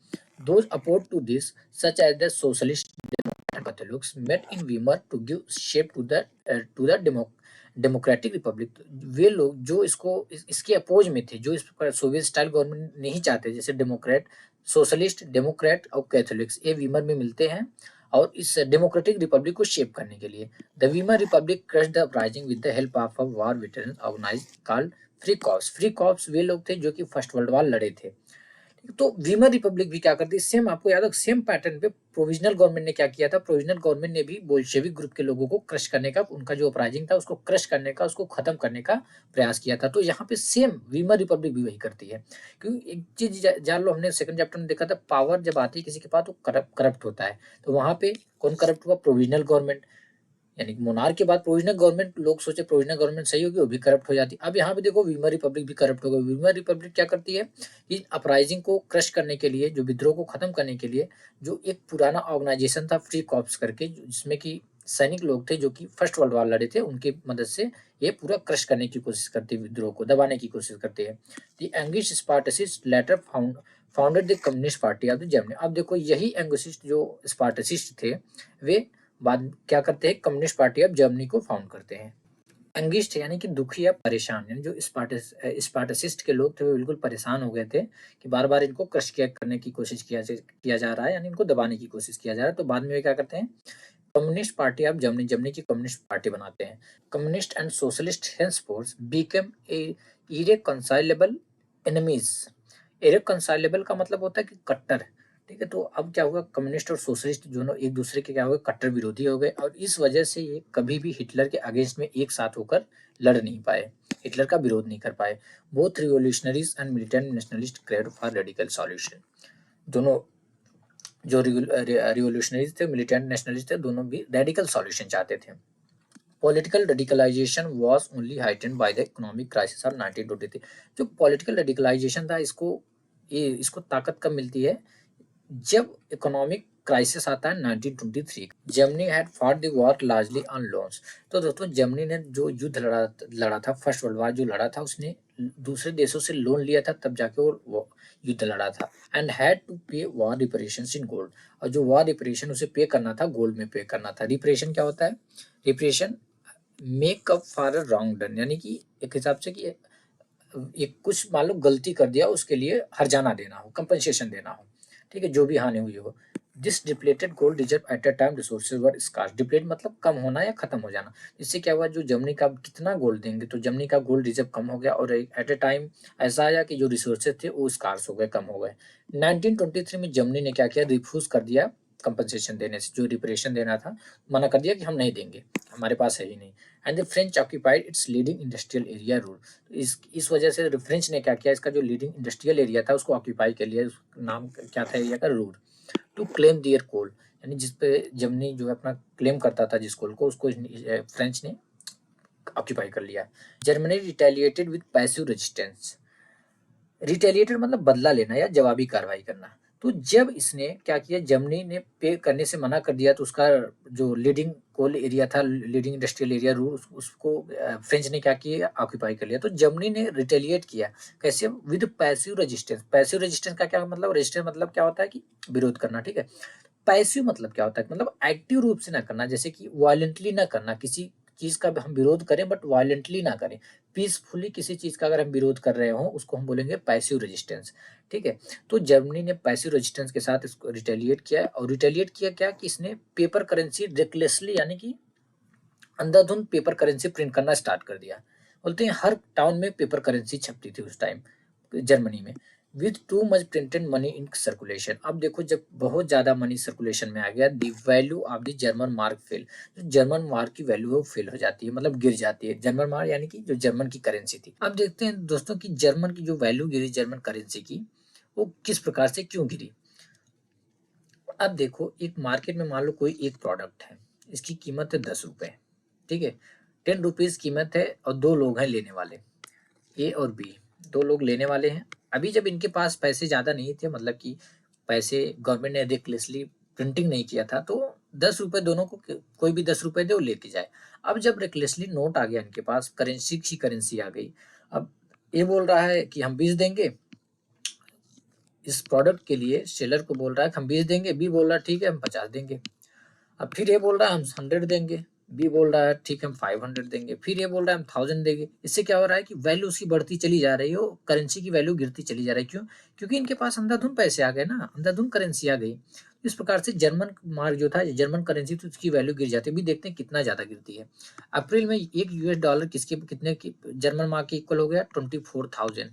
Those opposed to this, such as the socialist and Catholics, met in Weimar to give shape to the democratic republic. वे लोग जो इसके अपोज में थे, जो इस प्रकार सोवियत स्टाइल गवर्नमेंट नहीं चाहते, जैसे डेमोक्रेट, सोशलिस्ट, डेमोक्रेट और कैथोलिक्स, ये वीमर में मिलते हैं और इस डेमोक्रेटिक रिपब्लिक को शेप करने के लिए। The Weimar Republic crush the uprising with the help of a war veteran organized called Free Corps. Free Corps वे लोग थे जो कि फर्स्ट वर्ल्ड वॉर लड़े थे। तो वीमर रिपब्लिक भी क्या करती है? सेम, आपको याद है, सेम पैटर्न पे प्रोविजनल गवर्नमेंट ने क्या किया था? प्रोविजनल गवर्नमेंट ने भी बोल्शेविक ग्रुप के लोगों को क्रश करने का, उनका जो अपराइजिंग था उसको क्रश करने का, उसको खत्म करने का प्रयास किया था। तो यहाँ पे सेम वीमर रिपब्लिक भी वही करती है। क्योंकि एक चीज जान लो, हमने सेकंड चैप्टर में देखा था, पावर जब आती है किसी के पास तो करप्ट होता है। तो वहां पे कौन करप्ट हुआ? Provisional government. यानी कि मोनार्क के बाद प्रोविजनल गवर्नमेंट, लोग सोचे प्रोविजनल गवर्नमेंट सही होगी, वो भी करप्ट हो जाती। अब यहाँ पे देखो वीमर रिपब्लिक भी करप्ट हो गई। वीमर रिपब्लिक क्या करती है कि अपराइजिंग को क्रश करने के लिए, जो विद्रोह को खत्म करने के लिए, जो एक पुराना ऑर्गेनाइजेशन था फ्री कॉप्स करके, जिसमें कि सैनिक लोग थे जो कि फर्स्ट वर्ल्ड वॉर लड़े थे, उनकी मदद से ये पूरा क्रश करने की कोशिश करती है, विद्रोह को दबाने की कोशिश करती है। द एंगिश Spartacist later founded the Communist Party of the Germany. अब देखो यही एंगिस्ट जो स्पार्टसिस्ट थे, वे बाद क्या करते हैं? कम्युनिस्ट पार्टी ऑफ जर्मनी को फाउंड करते हैं। एंगिस्ट यानी कि दुखी या परेशान, यानी जो स्पार्टसिस्ट के लोग थे वो बिल्कुल परेशान हो गए थे कि बार-बार इनको क्रश करने की कोशिश किया जा रहा है, यानी इनको दबाने की कोशिश किया जा रहा है। तो बाद में वे क्या करते हैं, communist Party of Germany, Germany की कम्युनिस्ट पार्टी बनाते हैं। Communist and socialist henceforth became a irreconcilable enemies। इरेकंसाइलेबल का मतलब होता है कि कट्टर, ठीक है। तो अब क्या हुआ, कम्युनिस्ट और सोशलिस्ट दोनों एक दूसरे के क्या हो गए, कट्टर विरोधी हो गए, और इस वजह से ये कभी भी हिटलर के अगेंस्ट में एक साथ होकर लड़ नहीं पाए, हिटलर का विरोध नहीं कर पाए। Both revolutionaries and militant nationalist cried for radical solution. दोनों जो रिवोल्यूशनरीज थे, मिलिटेंट नेशनलिस्ट थे, दोनों भी रेडिकल सॉल्यूशन चाहते थे। Political radicalisation was only heightened by the economic crisis of 1923। जो पॉलिटिकल रेडिकलाइजेशन था, इसको ताकत कब मिलती है, जब इकोनॉमिक क्राइसिस आता है 1923। Germany had fought the war largely on loans. तो दोस्तों जर्मनी ने जो युद्ध लड़ा था, फर्स्ट वर्ल्ड वॉर जो लड़ा था, उसने दूसरे देशों से लोन लिया था, तब जाके वो युद्ध लड़ा था। एंड हैड टू पे वॉर रिपरेशंस इन गोल्ड। और जो वॉर रिपरेशन उसे पे करना था, गोल्ड में पे करना था। रिपरेशन क्या होता है, reparation make up for a wrong done, यानी कि एक हिसाब से कि एक कुछ मान लो गलती कर दिया, उसके लिए हर्जाना देना हो, कंपनसेशन देना हो, ठीक है, जो भी हानि हुई हो। This depleted gold reserve at a time resources were scarce. Deplete मतलब कम होना या खत्म हो जाना। इससे क्या हुआ, जो जर्मनी का कितना गोल्ड देंगे, तो जर्मनी का गोल्ड रिजर्व कम हो गया, और एट अ टाइम ऐसा आया कि जो रिसोर्सेज थे वो स्कार्स हो गए, कम हो गए। 1923 में जर्मनी ने क्या किया, रिफ्यूज कर दिया कंपनसेशन देने से, जो रिपरेशन देना था मना कर दिया कि हम नहीं देंगे, हमारे पास है ही नहीं। And the French occupied it's leading industrial area rule. इस वजह से फ्रेंच ने क्या किया, इसका जो लीडिंग इंडस्ट्रियल एरिया था उसको ऑक्यूपाई कर लिया। नाम क्या था एरिया का, रूर। टू क्लेम दियर कोल, यानी जिसपे जर्मनी जो है अपना क्लेम करता था, जिस कोल को, उसको फ्रेंच ने ऑक्यूपाई कर लिया। Germany retaliated with passive resistance. Retaliated मतलब बदला लेना या जवाबी कार्रवाई करना। तो जब इसने क्या किया, जर्मनी ने पे करने से मना कर दिया, तो उसका जो लीडिंग कोल एरिया था, लीडिंग इंडस्ट्रियल एरिया रूल, उसको फ्रेंच ने क्या किया, ऑक्यूपाई कर लिया। तो जर्मनी ने रिटेलिएट किया कैसे, with passive resistance. Passive resistance का क्या मतलब, रेजिस्टेंस मतलब क्या होता है कि विरोध करना, ठीक है। पैसिव मतलब क्या होता है, मतलब एक्टिव रूप से ना करना, जैसे कि वायलेंटली ना करना, किसी चीज का हम विरोध करें बट वायलेंटली ना करें। पीसफुली किसी चीज का अगर हम विरोध कर रहे हो, उसको हम बोलेंगे पैसिव रेजिस्टेंस, ठीक है। तो जर्मनी ने पैसिव रेजिस्टेंस के साथ इसको रिटेलिएट किया, और रिटेलिएट किया क्या कि इसने पेपर करेंसी रेकलेसली, यानी कि अंधाधुंध पेपर करेंसी प्रिंट करना स्टार्ट कर दिया। बोलते हैं हर टाउन में पेपर करेंसी छपती थी उस टाइम जर्मनी में। With too much printed money in circulation. अब देखो जब बहुत ज्यादा मनी सर्कुलेशन में आ गया, the value of the German mark fail. जो जर्मन मार्क की वैल्यू है वो फेल हो जाती है, मतलब गिर जाती है। जर्मन मार्क यानी कि जो जर्मन की करेंसी थी। अब देखते हैं दोस्तों की जर्मन की जो वैल्यू गिरी जर्मन करेंसी की, वो किस प्रकार से क्यों गिरी। अब देखो, एक मार्केट में मान लो कोई एक प्रोडक्ट है, इसकी कीमत है 10 रुपए, ठीक है। 10 रुपीज कीमत है, और दो लोग हैं लेने वाले, ए और बी, दो लोग लेने वाले हैं। अभी जब इनके पास पैसे ज्यादा नहीं थे, मतलब कि पैसे गवर्नमेंट ने रिकलेसली प्रिंटिंग नहीं किया था, तो 10 रुपए दोनों को, कोई भी 10 रुपए दे वो लेके जाए। अब जब रिकलेसली नोट आ गया इनके पास, करेंसी की करेंसी आ गई, अब ए बोल रहा है कि हम 20 देंगे, इस प्रोडक्ट के लिए सेलर को बोल रहा है कि हम 20 देंगे, बी बोल रहा है ठीक है हम 50 देंगे। अब फिर ये बोल रहा है हम 100 देंगे, बी बोल रहा है ठीक है हम 500 देंगे, फिर ये बोल रहा है हम 1000 देंगे। इससे क्या हो रहा है कि वैल्यू उसकी बढ़ती चली जा रही है, करेंसी की वैल्यू गिरती चली जा रही है। क्यों, क्योंकि इनके पास अंधाधुंध पैसे आ गए ना, अंधाधुंध करेंसी आ गई। इस प्रकार से जर्मन मार्क जो था, जर्मन करेंसी, तो उसकी वैल्यू गिर जाती है। भी देखते हैं कितना ज्यादा गिरती है। अप्रैल में एक यूएस डॉलर किसके कितने की जर्मन मार्क के इक्वल हो गया, 24,000।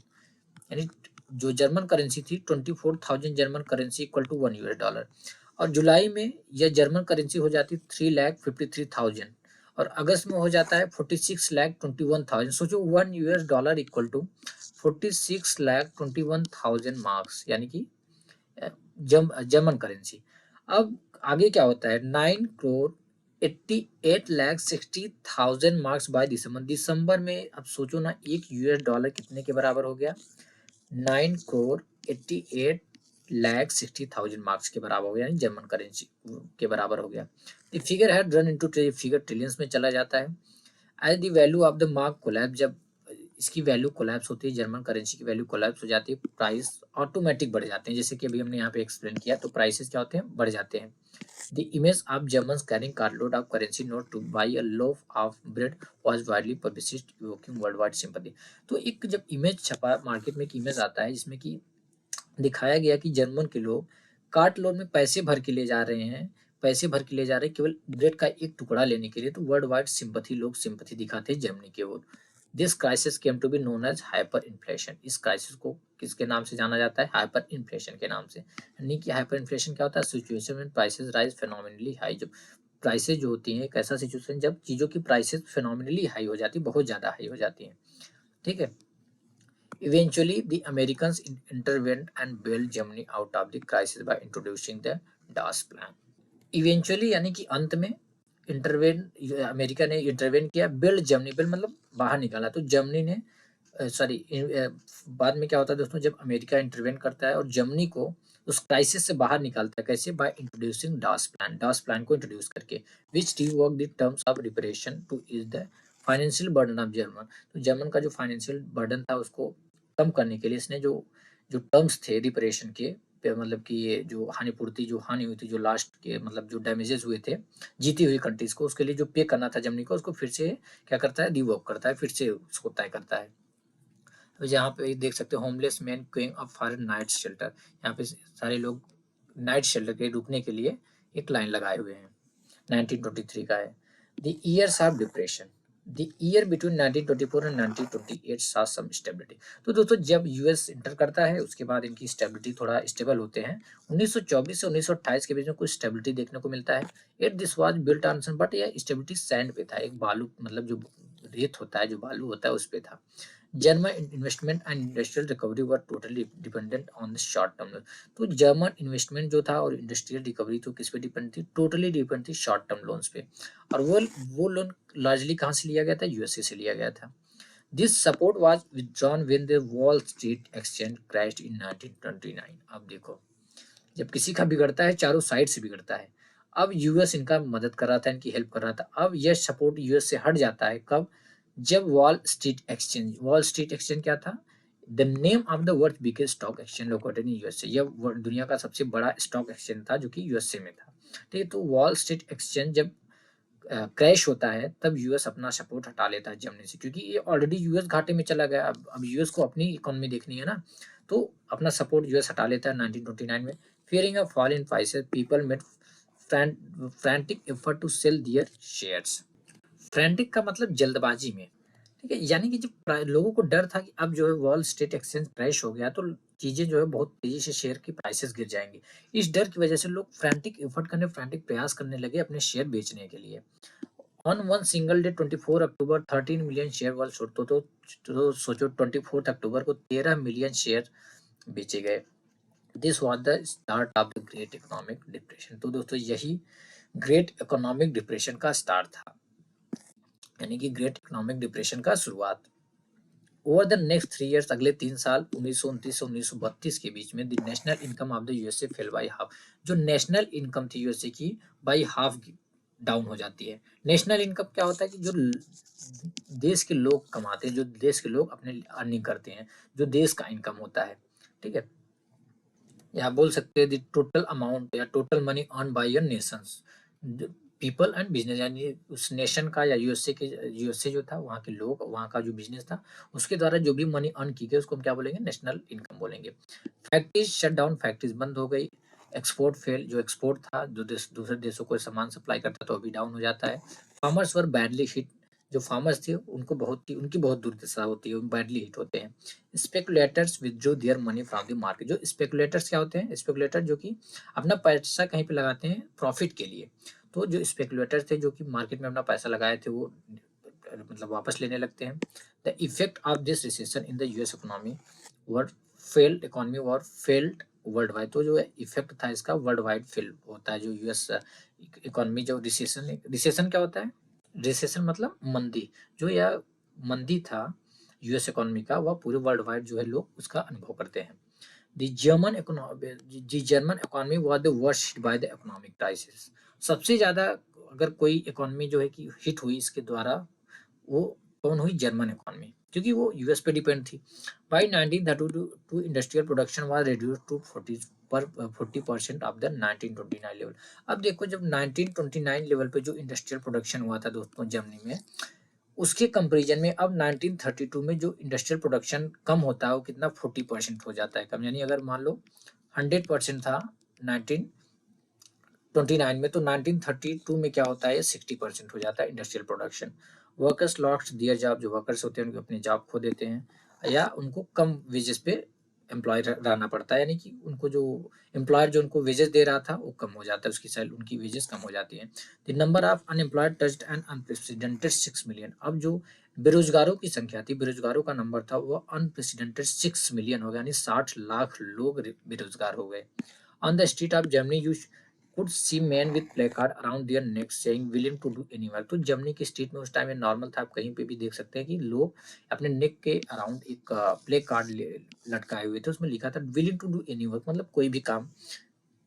यानी जो जर्मन करेंसी थी 24,000 German currency equal to 1 US dollar. और जुलाई में यह जर्मन करेंसी हो जाती 3,53,000, और अगस्त में हो जाता है 46,21,000। सोचो 1 US dollar equal to 46,21,000 marks, यानी कि जर्मन करेंसी। अब आगे क्या होता है, 9,88,60,000 मार्क्स बाय दिसंबर। दिसंबर में अब सोचो ना, एक US डॉलर कितने के बराबर हो गया, 9,88,60,000 मार्क्स के बराबर हो गया, यानी जर्मन करेंसी के बराबर हो गया। The figure had run into figure trillions में चला जाता है। As the value of the mark collapse, जब इसकी वैल्यू कोलैप्स होती है, जर्मन करेंसी की वैल्यू कोलैप्स हो जाती है, प्राइस ऑटोमेटिक बढ़ जाते हैं। जैसे कि अभी हमने यहाँ पे एक्सप्लेन किया, तो प्राइसेस क्या होते हैं, बढ़ जाते हैं। The image of Germans carrying carload of currency note to buy a loaf of bread was widely publicized, evoking worldwide sympathy। तो एक जब इमेज छपा मार्केट में, एक इमेज आता है जिसमें कि दिखाया गया कि जर्मन के लोग कार्ट लोड में पैसे भर के ले जा रहे हैं, पैसे भर के ले जा रहे हैं केवल ब्रेड का एक टुकड़ा लेने के लिए, तो वर्ल्ड वाइड सिंपथी, लोग सिंपथी दिखाते हैं जर्मनी की ओर। This crisis came to be known as hyper inflation. इस क्राइसिस को किसके नाम से जाना जाता है, हाइपर इन्फ्लेशन के नाम से। यानी कि हाइपर इन्फ्लेशन क्या होता है, सिचुएशन में प्राइसेस राइज फेनोमिनली हाई। जब प्राइसेस जो होती हैं, एक ऐसा सिचुएशन जब चीजों की प्राइसेस फेनोमिनली हाई हो जाती है, बहुत ज्यादा हाई हो जाती है, ठीक है। Eventually, the Americans intervened and bailed Germany out of the crisis by introducing the DAS plan. Eventually यानी कि अंत में इंटरवेन, अमेरिका ने इंटरवेन किया, बिल्ड जर्मनी, बिल्ड मतलब बाहर निकाला, तो जर्मनी ने सॉरी बाद में क्या होता है दोस्तों, जब अमेरिका इंटरवेन करता है और जर्मनी को उस क्राइसिस से बाहर निकालता है, कैसे, by introducing Dawes plan, Dawes plan को इंट्रोड्यूस करके, which revoke the terms of reparation to ease the financial burden of German. तो जर्मन का जो फाइनेंशियल बर्डन था उसको कम करने के लिए इसने जो जो टर्म्स थे रिपरेशन के, मतलब कि ये जो हानिपूर्ति, जो हानि हुई थी, जो लास्ट के मतलब जो डैमेजेस हुए थे जीती हुई कंट्रीज को, उसके लिए जो पे करना था जर्मनी को, उसको फिर से क्या करता है, रिवोक करता है, फिर से उसको तय करता है। तो यहाँ पे देख सकते हो, homeless man queuing a for night shelter. यहाँ पे सारे लोग नाइट शेल्टर के रुकने के लिए एक लाइन लगाए हुए हैं। 1923 का है। The years of depression, the year between 1924 and 1928 saw some stability। तो दोस्तों जब यूएस इंटर करता है उसके बाद इनकी स्टेबिलिटी थोड़ा स्टेबल होते हैं। 1924 से 1928 के बीच में कुछ स्टेबिलिटी देखने को मिलता है। It this was built on sand, but यह स्टेबिलिटी सैंड पे था, एक बालू मतलब जो रेत होता है, जो बालू होता है उस पे था। German investment and industrial recovery were totally dependent on the short term. तो जर्मन इन्वेस्टमेंट जो था और इंडस्ट्रियल रिकवरी तो किस पे डिपेंड थी, टोटली डिपेंड थी शॉर्ट टर्म लोन्स पे। और वो लोन लार्जली कहाँ से लिया गया था, यूएसए से लिया गया था। This support was withdrawn when the Wall Street exchange crashed in 1929। अब देखो, जब किसी का बिगड़ता है चारों साइड से बिगड़ता है। अब यूएस इनका मदद कर रहा था, इनकी हेल्प कर रहा था। अब यह सपोर्ट यूएस से हट जाता है कब, जब wall Street exchange, wall Street exchange क्या था, the name of the world biggest stock exchange located in USA. यह दुनिया का सबसे बड़ा स्टॉक एक्सचेंज था जो कि यूएसए में था। ठीक है, तो वॉल स्ट्रीट एक्सचेंज जब क्रैश होता है तब यूएस अपना सपोर्ट हटा लेता है जर्मनी से, क्योंकि ये ऑलरेडी यूएस घाटे में चला गया। अब यूएस को अपनी इकोनॉमी देखनी है ना, तो अपना सपोर्ट यूएस हटा लेता है 1929 में। Fearing a fall in prices, people made frantic effort to sell their shares. Frantic का मतलब जल्दबाजी में, ठीक है, यानी कि जब लोगों को डर था कि अब जो है वॉल स्ट्रीट एक्सचेंज क्रैश हो गया तो चीजें जो है बहुत तेजी से शेयर की प्राइसेस गिर जाएंगी। इस डर की वजह से लोग फ्रैंटिक एफर्ट करने, फ्रैंटिक प्रयास करने लगे अपने शेयर बेचने के लिए। On one single day 24 October 13 million share वाल छोड़, तो सोचो 24 अक्टूबर को 13 मिलियन शेयर बेचे गए। This was the start of the great economic depression. तो दोस्तों यही ग्रेट इकोनॉमिक डिप्रेशन का स्टार्ट था, यानी कि ग्रेट इकोनॉमिक डिप्रेशन का शुरुआत। ओवर द नेक्स्ट 3 ईयर्स, अगले 3 साल 1929 से 1932 के बीच में, the national income of the USA fail by half. जो नेशनल इनकम थी यूएसए की बाई हाफ डाउन हो जाती है। नेशनल इनकम क्या होता है कि जो देश के लोग कमाते हैं, जो देश के लोग अपने अर्निंग करते हैं, जो देश का इनकम होता है, ठीक है। या बोल सकते हैं द टोटल अमाउंट या total money earn by your Nations, people and business, यानी उस नेशन का या यूएसए जो था वहाँ के लोग, वहाँ का जो बिजनेस था उसके द्वारा जो भी मनी अर्न की गई उसको हम क्या बोलेंगे, नेशनल इनकम बोलेंगे। फैक्ट्रीज शट डाउन, फैक्ट्रीज बंद हो गई। एक्सपोर्ट फेल, जो एक्सपोर्ट था, जो दूसरे देशों को सामान सप्लाई करता तो अभी डाउन हो जाता है। फार्मर्स वर बैडली हिट, जो फार्मर्स थे उनको उनकी बहुत दुर्दशा होती है, बैडली हिट होते हैं। Speculators withdraw their money from the market. जो स्पेकुलेटर्स क्या होते हैं, स्पेकुलेटर जो कि अपना पैसा कहीं पे लगाते हैं प्रॉफिट के लिए। तो जो स्पेकुलेटर थे जो कि मार्केट में अपना पैसा लगाए थे वो मतलब वापस लेने लगते हैं। The effect of this recession in the US economy were failed, economy were failed world wide. तो जो इफेक्ट था इसका वर्ल्ड वाइड फेल होता है। जो यूएस इकोनॉमी, जो रिसेशन, रिसेशन क्या होता है, रिसेशन मतलब मंदी, जो यह मंदी था यूएस इकोनॉमी का, वह पूरे वर्ल्ड वाइड जो है लोग उसका अनुभव करते हैं। The German economy was the worst bye the economic crisis. सबसे ज्यादा अगर कोई इकोनॉमी जो है कि हिट हुई इसके द्वारा, वो कौन हुई, जर्मन इकोनॉमी। क्योंकि वो यूएस पे डिपेंड थी। By 1932 industrial production was reduce to 40% of the 1929 level. अब देखो जब 1929 लेवल पे जो इंडस्ट्रियल प्रोडक्शन हुआ था दोस्तों जर्मनी में, उसके कंपेरिजन में अब 1932 में जो इंडस्ट्रियल प्रोडक्शन कम होता है वो कितना 40% हो जाता है कम। यानी अगर मान लो 100% था 1929 में, तो 1932 में क्या होता है 60% हो जाता है इंडस्ट्रियल प्रोडक्शन। वर्कर्स लॉस्ट दियर जॉब, जो वर्कर्स होते हैं उनको अपनी जॉब खो देते हैं या उनको कम वेजेस पे एम्प्लॉय रहना पड़ता है, यानी कि उनको जो एम्प्लॉयर जो उनको वेजेस दे रहा था वो कम हो जाता है, उसकी सैलरी उनकी वेजेस कम हो जाती है। The number of unemployed touched an unprecedented 6 million. अब जो बेरोजगारों की संख्या थी, बेरोजगारों का नंबर था वो अनप्रेसिडेंटेड 6 मिलियन हो गया, यानी 60 लाख लोग बेरोजगार हो गए। On the street of Germany, you could see men with placard around their necks saying willing to do any work। तो जर्मनी की स्ट्रीट में उस टाइम में नॉर्मल था, आप कहीं पे भी देख सकते हैं कि लोग अपने नेक के अराउंड एक प्ले कार्ड लटकाए हुए थे, उसमें लिखा था willing to do any work, मतलब कोई भी काम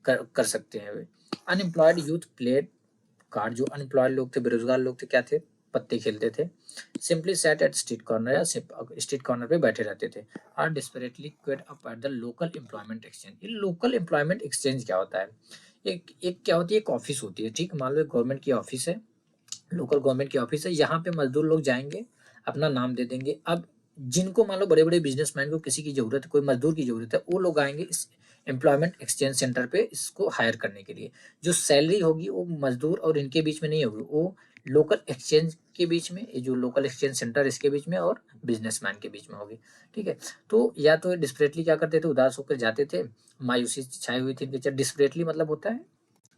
कर सकते हैं वे। अनएम्प्लॉयड यूथ प्लेड कार्ड, जो अनएम्प्लॉयड लोग थे, बेरोजगार लोग थे, क्या थे, पत्ते खेलते थे। Simply sat at street corner, या स्ट्रीट कॉर्नर पे बैठे रहते थे। Or desperately queued up at the local employment exchange. ये लोकल एम्प्लॉयमेंट एक्सचेंज क्या होता है? एक क्या होती है, एक ऑफिस होती है, ठीक, मान लो गवर्नमेंट की ऑफिस है, लोकल गवर्नमेंट की ऑफिस है, यहाँ पे मजदूर लोग जाएंगे, अपना नाम दे देंगे। अब जिनको मान लो बड़े बड़े बिजनेसमैन को किसी की जरूरत है, कोई मजदूर की जरूरत है, वो लोग आएंगे इस एम्प्लॉयमेंट एक्सचेंज सेंटर पे इसको हायर करने के लिए। जो सैलरी होगी वो मजदूर और इनके बीच में नहीं होगी, वो लोकल एक्सचेंज के बीच में, ये जो लोकल एक्सचेंज सेंटर इसके बीच में और बिजनेसमैन के बीच में होगी। ठीक है, तो या तो डिस्परेटली क्या करते थे, उदास होकर जाते थे, मायूसी छाई हुई थी इनके। डिस्परेटली मतलब होता है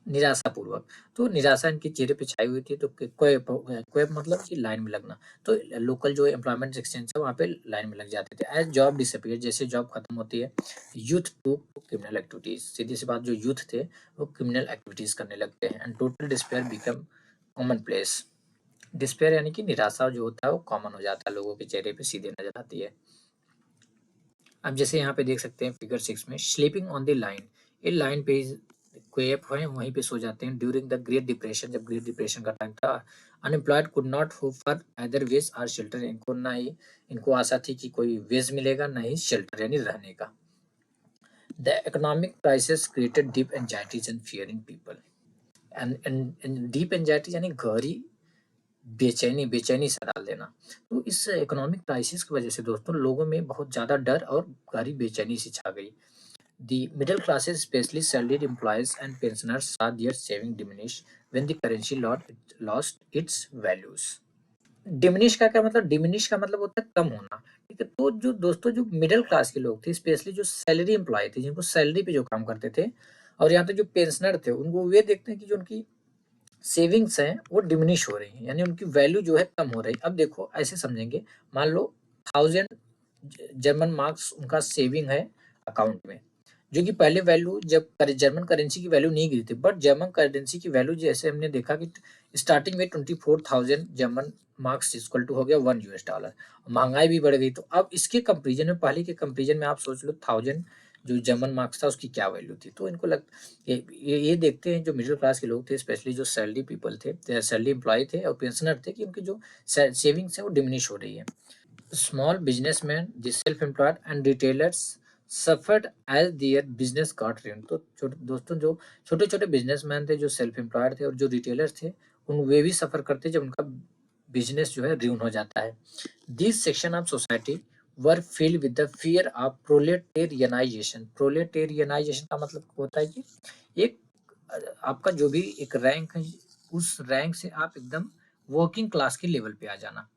निराशापूर्वक, तो निराशा इनके चेहरे पे छाई हुई थी। तो क्वेप मतलब कि लाइन में लगना। तो लोकल जो एम्प्लॉयमेंट एक्सचेंज है वहाँ पे लाइन में लग जाते थे। एज जॉब डिसअपीयर, जैसे जॉब खत्म होती है, यूथ टू क्रिमिनल एक्टिविटीज, सीधी सी बात, जो यूथ थे वो क्रिमिनल एक्टिविटीज करने लगते हैं। And total despair become common place. Despair यानी कि निराशा जो होता है वो कॉमन हो जाता है, लोगों के चेहरे पे सीधे नजर आती है। अब जैसे यहाँ पे देख सकते हैं फिगर 6 में, स्लीपिंग ऑन द लाइन, ये लाइन पे क्वेप है वहीं पे सो जाते हैं। ड्यूरिंग द ग्रेट डिप्रेशन, जब ग्रेट डिप्रेशन का टाइम था, unemployed could not hope for either ways और शेल्टर, इनको ना ही इनको आशा थी कि कोई वेज मिलेगा, ना ही शेल्टर यानी रहने का। The economic crisis created deep anxieties and fear in people. And deep anxiety यानी गहरी बेचैनी सा डाल देना। तो इस इकोनॉमिक क्राइसिस की वजह से दोस्तों लोगों में बहुत ज़्यादा डर और गहरी बेचैनी सी छा गई। The middle classes, especially salaried employees and pensioners, saw their saving diminish when the currency lost its values। Diminish का क्या मतलब? डिमिनिश का मतलब होता है कम होना। ठीक है, तो जो दोस्तों जो मिडिल क्लास के लोग थे, स्पेशली जो सैलरी एम्प्लॉय थे, जिनको सैलरी पे जो काम करते थे, और यहाँ तक जो पेंशनर थे, उनको वे देखते हैं कि जो उनकी सेविंग्स हैं वो डिमिनिश हो रही हैं, यानी उनकी वैल्यू जो है कम हो रही है। अब देखो ऐसे समझेंगे, मान लो 1000 जर्मन मार्क्स उनका सेविंग है अकाउंट में, जो कि पहले वैल्यू जब जर्मन करेंसी की वैल्यू नहीं गिरी थी, बट जर्मन करेंसी की वैल्यू जैसे हमने देखा कि स्टार्टिंग में 24,000 जर्मन मार्क्स इक्वल टू हो गया $1। महंगाई भी बढ़ गई, तो अब इसके कंपेरिजन में, पहले के कंपेरिजन में आप सोच लो 1000 जो जर्मन मार्क्स था उसकी क्या वैल्यू थी। तो इनको ये देखते हैं जो मिडिल क्लास के लोग थे, स्पेशली जो सैलरी पीपल थे, सैलरी एम्प्लॉय थे और पेंशनर थे, कि उनकी जो सेविंग्स है वो डिमिनिश हो रही है। Small businessman, the self employed and retailers suffered as their business got ruined। तो दोस्तों जो छोटे छोटे बिजनेसमैन थे, जो सेल्फ एम्प्लॉयड थे और जो रिटेलर्स थे, वे भी सफर करते जब उनका बिजनेस जो है र्यून हो जाता है। This section of society were filled with the fear of proletarianization। proletarianization का मतलब होता है कि एक आपका जो भी एक रैंक है, उस रैंक से आप एकदम वर्किंग क्लास के लेवल पे आ जाना।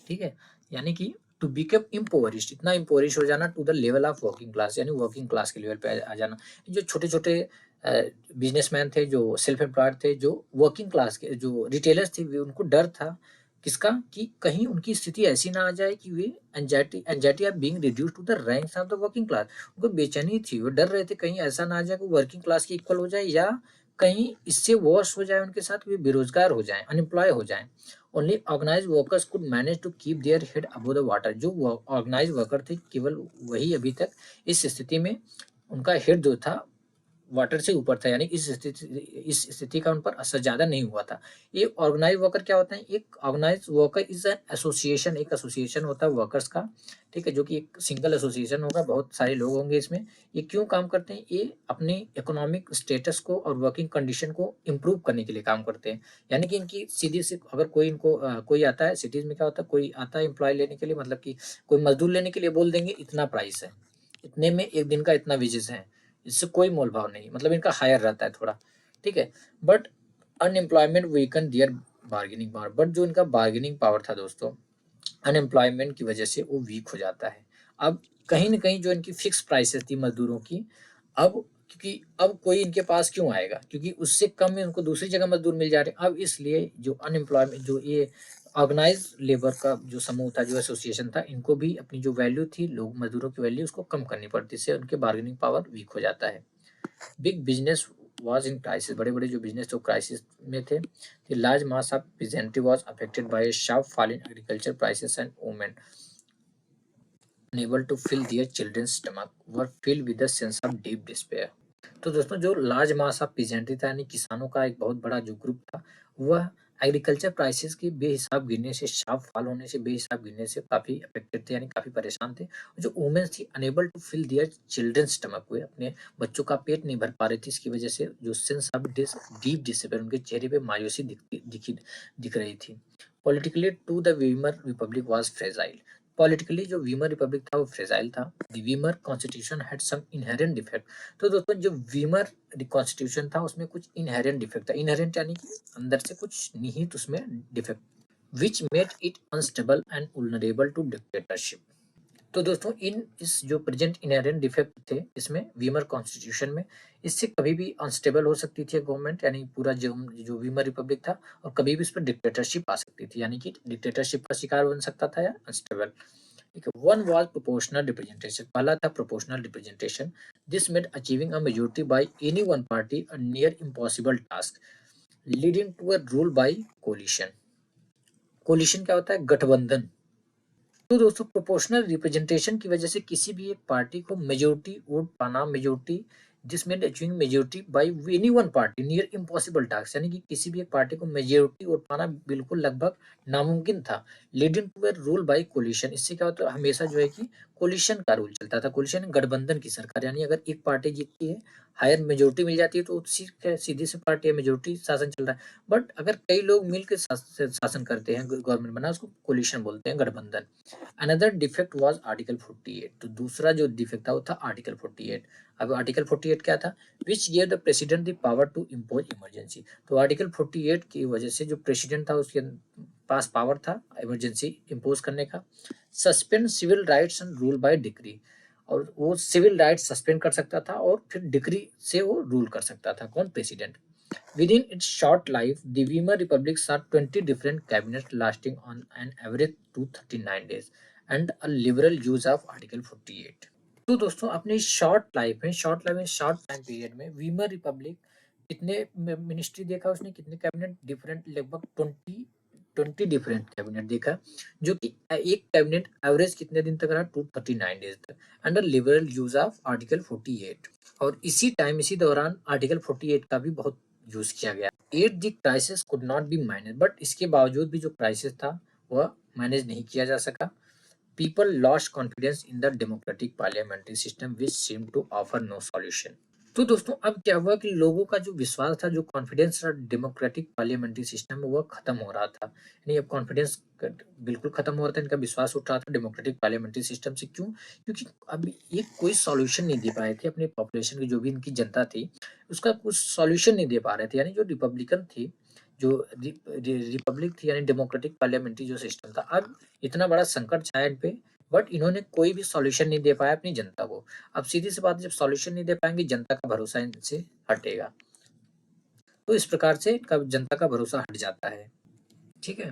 ठीक है, यानी कि टू बिकम इम्पोवरिश, इतना इम्पोवरिश हो जाना to the level of working class, यानी वर्किंग क्लास के लेवल पे आ जाना। जो छोटे छोटे बिजनेसमैन थे, जो सेल्फ एम्प्लॉयड थे, जो वर्किंग क्लास के जो रिटेलर्स थे, वे उनको डर था किसका, कि कहीं उनकी स्थिति ऐसी ना आ जाए कि वे anxiety of being reduce to the ranks of the working class. उनको बेचैनी थी, वो डर रहे थे कहीं ऐसा ना आ जाए कि वर्किंग क्लास के इक्वल हो जाए, या कहीं इससे वर्स हो जाए उनके साथ, वे बेरोजगार हो जाएं, अनएम्प्लॉय हो जाएं। Only organise workers could manage to keep their head above the water. जो ऑर्गेनाइज वर्कर थे, केवल वही अभी तक इस स्थिति में उनका हेड जो था वाटर से ऊपर था, यानी इस स्थिति का उन पर असर ज़्यादा नहीं हुआ था। ये ऑर्गेनाइज़ वर्कर क्या होता है? एक organise worker is an association, एक एसोसिएशन होता है वर्कर्स का, ठीक है? जो कि एक सिंगल एसोसिएशन होगा, बहुत सारे लोग होंगे इसमें। ये क्यों काम करते हैं? ये अपने इकोनॉमिक स्टेटस को और वर्किंग कंडीशन को इम्प्रूव करने के लिए काम करते हैं। यानी कि इनकी सीधी सी अगर कोई इनको कोई आता है, सिटीज़ में क्या होता है, कोई आता है एम्प्लॉयी लेने के लिए, मतलब कि कोई मज़दूर लेने के लिए बोल देंगे इतना प्राइस है, इतने में 1 दिन का इतना वेजेस है। इससे कोई मोल-भाव नहीं, मतलब इनका हायर रहता है थोड़ा, ठीक है? But unemployment weaken their bargaining power, but जो इनका बार्गेनिंग पावर था दोस्तों, अनएम्प्लॉयमेंट की वजह से वो वीक हो जाता है। अब कहीं न कहीं जो इनकी फिक्स प्राइसेज़ थी मज़दूरों की, अब क्योंकि अब कोई इनके पास क्यों आएगा? क्योंकि उससे कम में उनको दूसरी जगह मज़दूर मिल जा रहे हैं। अब इसलिए जो अनएम्प्लॉयमेंट, जो ये ऑर्गनाइज़्ड लेबर का जो समूह था, जो एसोसिएशन था, इनको भी अपनी जो वैल्यू थी, लोग मज़दूरों की वैल्यू उसको कम करनी पड़ती है, इससे उनके बार्गेनिंग पावर वीक हो जाता है। Big business was in crisis, बड़े-बड़े जो बिज़नेस जो क्राइसिस में थे। The large mass of peasantry was affected by a sharp fall in agriculture prices and women unable to fill their children's stomach were filled with a sense of deep despair। तो दोस्तों जो लार्ज मास ऑफ पीजेंट्री था, यानी किसानों का एक बहुत बड़ा जो ग्रुप था, वह एग्रीकल्चर प्राइसेस के बेहिसाब गिरने से, शार्प फॉल होने से, बेहिसाब गिरने से काफ़ी अफेक्टेड थे, यानी काफ़ी परेशान थे। जो वुमेन्स थी unable to fill their children stomach, वे अपने बच्चों का पेट नहीं भर पा रही थी, इसकी वजह से जो सेंस ऑफ डीप डिसअपीयर, उनके चेहरे पे मायूसी दिख रही थी। Politically too the Weimar Republic was fragile, politically जो वीमर रिपब्लिक था वो फ्रेजाइल था। The Weimar constitution had some inherent defect, तो दोस्तों जो वीमर कॉन्स्टिट्यूशन था उसमें कुछ इनहेरेंट डिफेक्ट था। इनहेरेंट यानी कि अंदर से कुछ निहित उसमें defect, which made it unstable and vulnerable to dictatorship. तो दोस्तों इस जो प्रेजेंट इनहेरेंट डिफेक्ट थे इसमें वीमर कॉन्स्टिट्यूशन में, इससे कभी भी अनस्टेबल हो सकती थी गवर्नमेंट, यानी पूरा जो वीमर रिपब्लिक था, और कभी भी इस पर डिक्टेटरशिप आ सकती थी, यानी कि डिक्टेटरशिप का शिकार बन सकता था या अनस्टेबल। ठीक है, वन वाज प्रोपोर्शनल रिप्रेजेंटेशन, पहला था proportional representation. This made achieving a majority by any one party a near impossible task, leading to a rule by coalition. Coalition क्या होता है? गठबंधन। तो दोस्तों प्रोपोर्शनल रिप्रेजेंटेशन की वजह से किसी भी एक पार्टी को मेजोरिटी वोट पाना, majority this made achieving majority by any one party near impossible task, यानी कि किसी भी एक पार्टी को मेजोरिटी वोट पाना बिल्कुल लगभग नामुमकिन था। Leading to a rule by coalition, इससे क्या होता है? हमेशा जो है कि कोलिशन का रूल चलता था। कोलिशन गठबंधन की सरकार, यानी अगर एक पार्टी जीतती है, हायर मेजोरिटी मिल जाती है, तो सीधी सी पार्टी है, मेजोरिटी शासन चल रहा है। बट अगर कई लोग मिलकर शासन करते हैं, गवर्नमेंट बना, उसको कोलिशन बोलते हैं, गठबंधन। अनदर डिफेक्ट वाज आर्टिकल 48, तो दूसरा जो डिफेक्ट था वो था आर्टिकल 48। अब आर्टिकल 48 क्या था? Which give the president the power to impose emergency, तो आर्टिकल 48 की वजह से जो प्रेसिडेंट था उसके पास पावर था इमरजेंसी इम्पोज करने का। Suspend civil rights and rule by decree, और वो सिविल राइट्स सस्पेंड कर सकता था और फिर डिक्री से वो रूल कर सकता था। कौन? President. Within its short life, the Weimar Republic saw 20 different cabinets lasting on an average to 39 days and a liberal use of Article 48। तो दोस्तों अपनी शॉर्ट लाइफ में शॉर्ट टाइम पीरियड में वीमर रिपब्लिक कितने मिनिस्ट्री देखा उसने, कितने कैबिनेट डिफरेंट, लगभग 20 डिफरेंट कैबिनेट देखा, जो कि एक कैबिनेट एवरेज कितने दिन तक रहा? 239 डेज तक, under liberal use of article 48। और इसी दौरान आर्टिकल 48 का भी बहुत यूज किया गया। At the crisis could not be manage, but इसके बावजूद भी जो क्राइसिस था वह मैनेज नहीं किया जा सका। People lost confidence in the democratic parliamentary system which seem to offer no solution. तो दोस्तों अब क्या हुआ कि लोगों का जो विश्वास था, जो कॉन्फिडेंस था डेमोक्रेटिक पार्लियामेंट्री सिस्टम में, वह खत्म हो रहा था। यानी अब कॉन्फिडेंस बिल्कुल खत्म हो रहा था, इनका विश्वास उठ रहा था डेमोक्रेटिक पार्लियामेंट्री सिस्टम से। क्यों? क्योंकि अब ये कोई सॉल्यूशन नहीं दे पाए थे अपने पॉपुलेशन की, जो भी इनकी जनता थी उसका कुछ सॉल्यूशन नहीं दे पा रहे थे। यानी जो रिपब्लिकन थी, जो रिपब्लिक थी, यानी डेमोक्रेटिक पार्लियामेंट्री जो सिस्टम था, अब इतना बड़ा संकट छाया इन पे, बट इन्होंने कोई भी सॉल्यूशन नहीं दे पाया अपनी जनता को। अब सीधी सी बात है, जब सॉल्यूशन नहीं दे पाएंगे जनता का भरोसा इनसे हटेगा, तो इस प्रकार से जनता का भरोसा हट जाता है। ठीक है।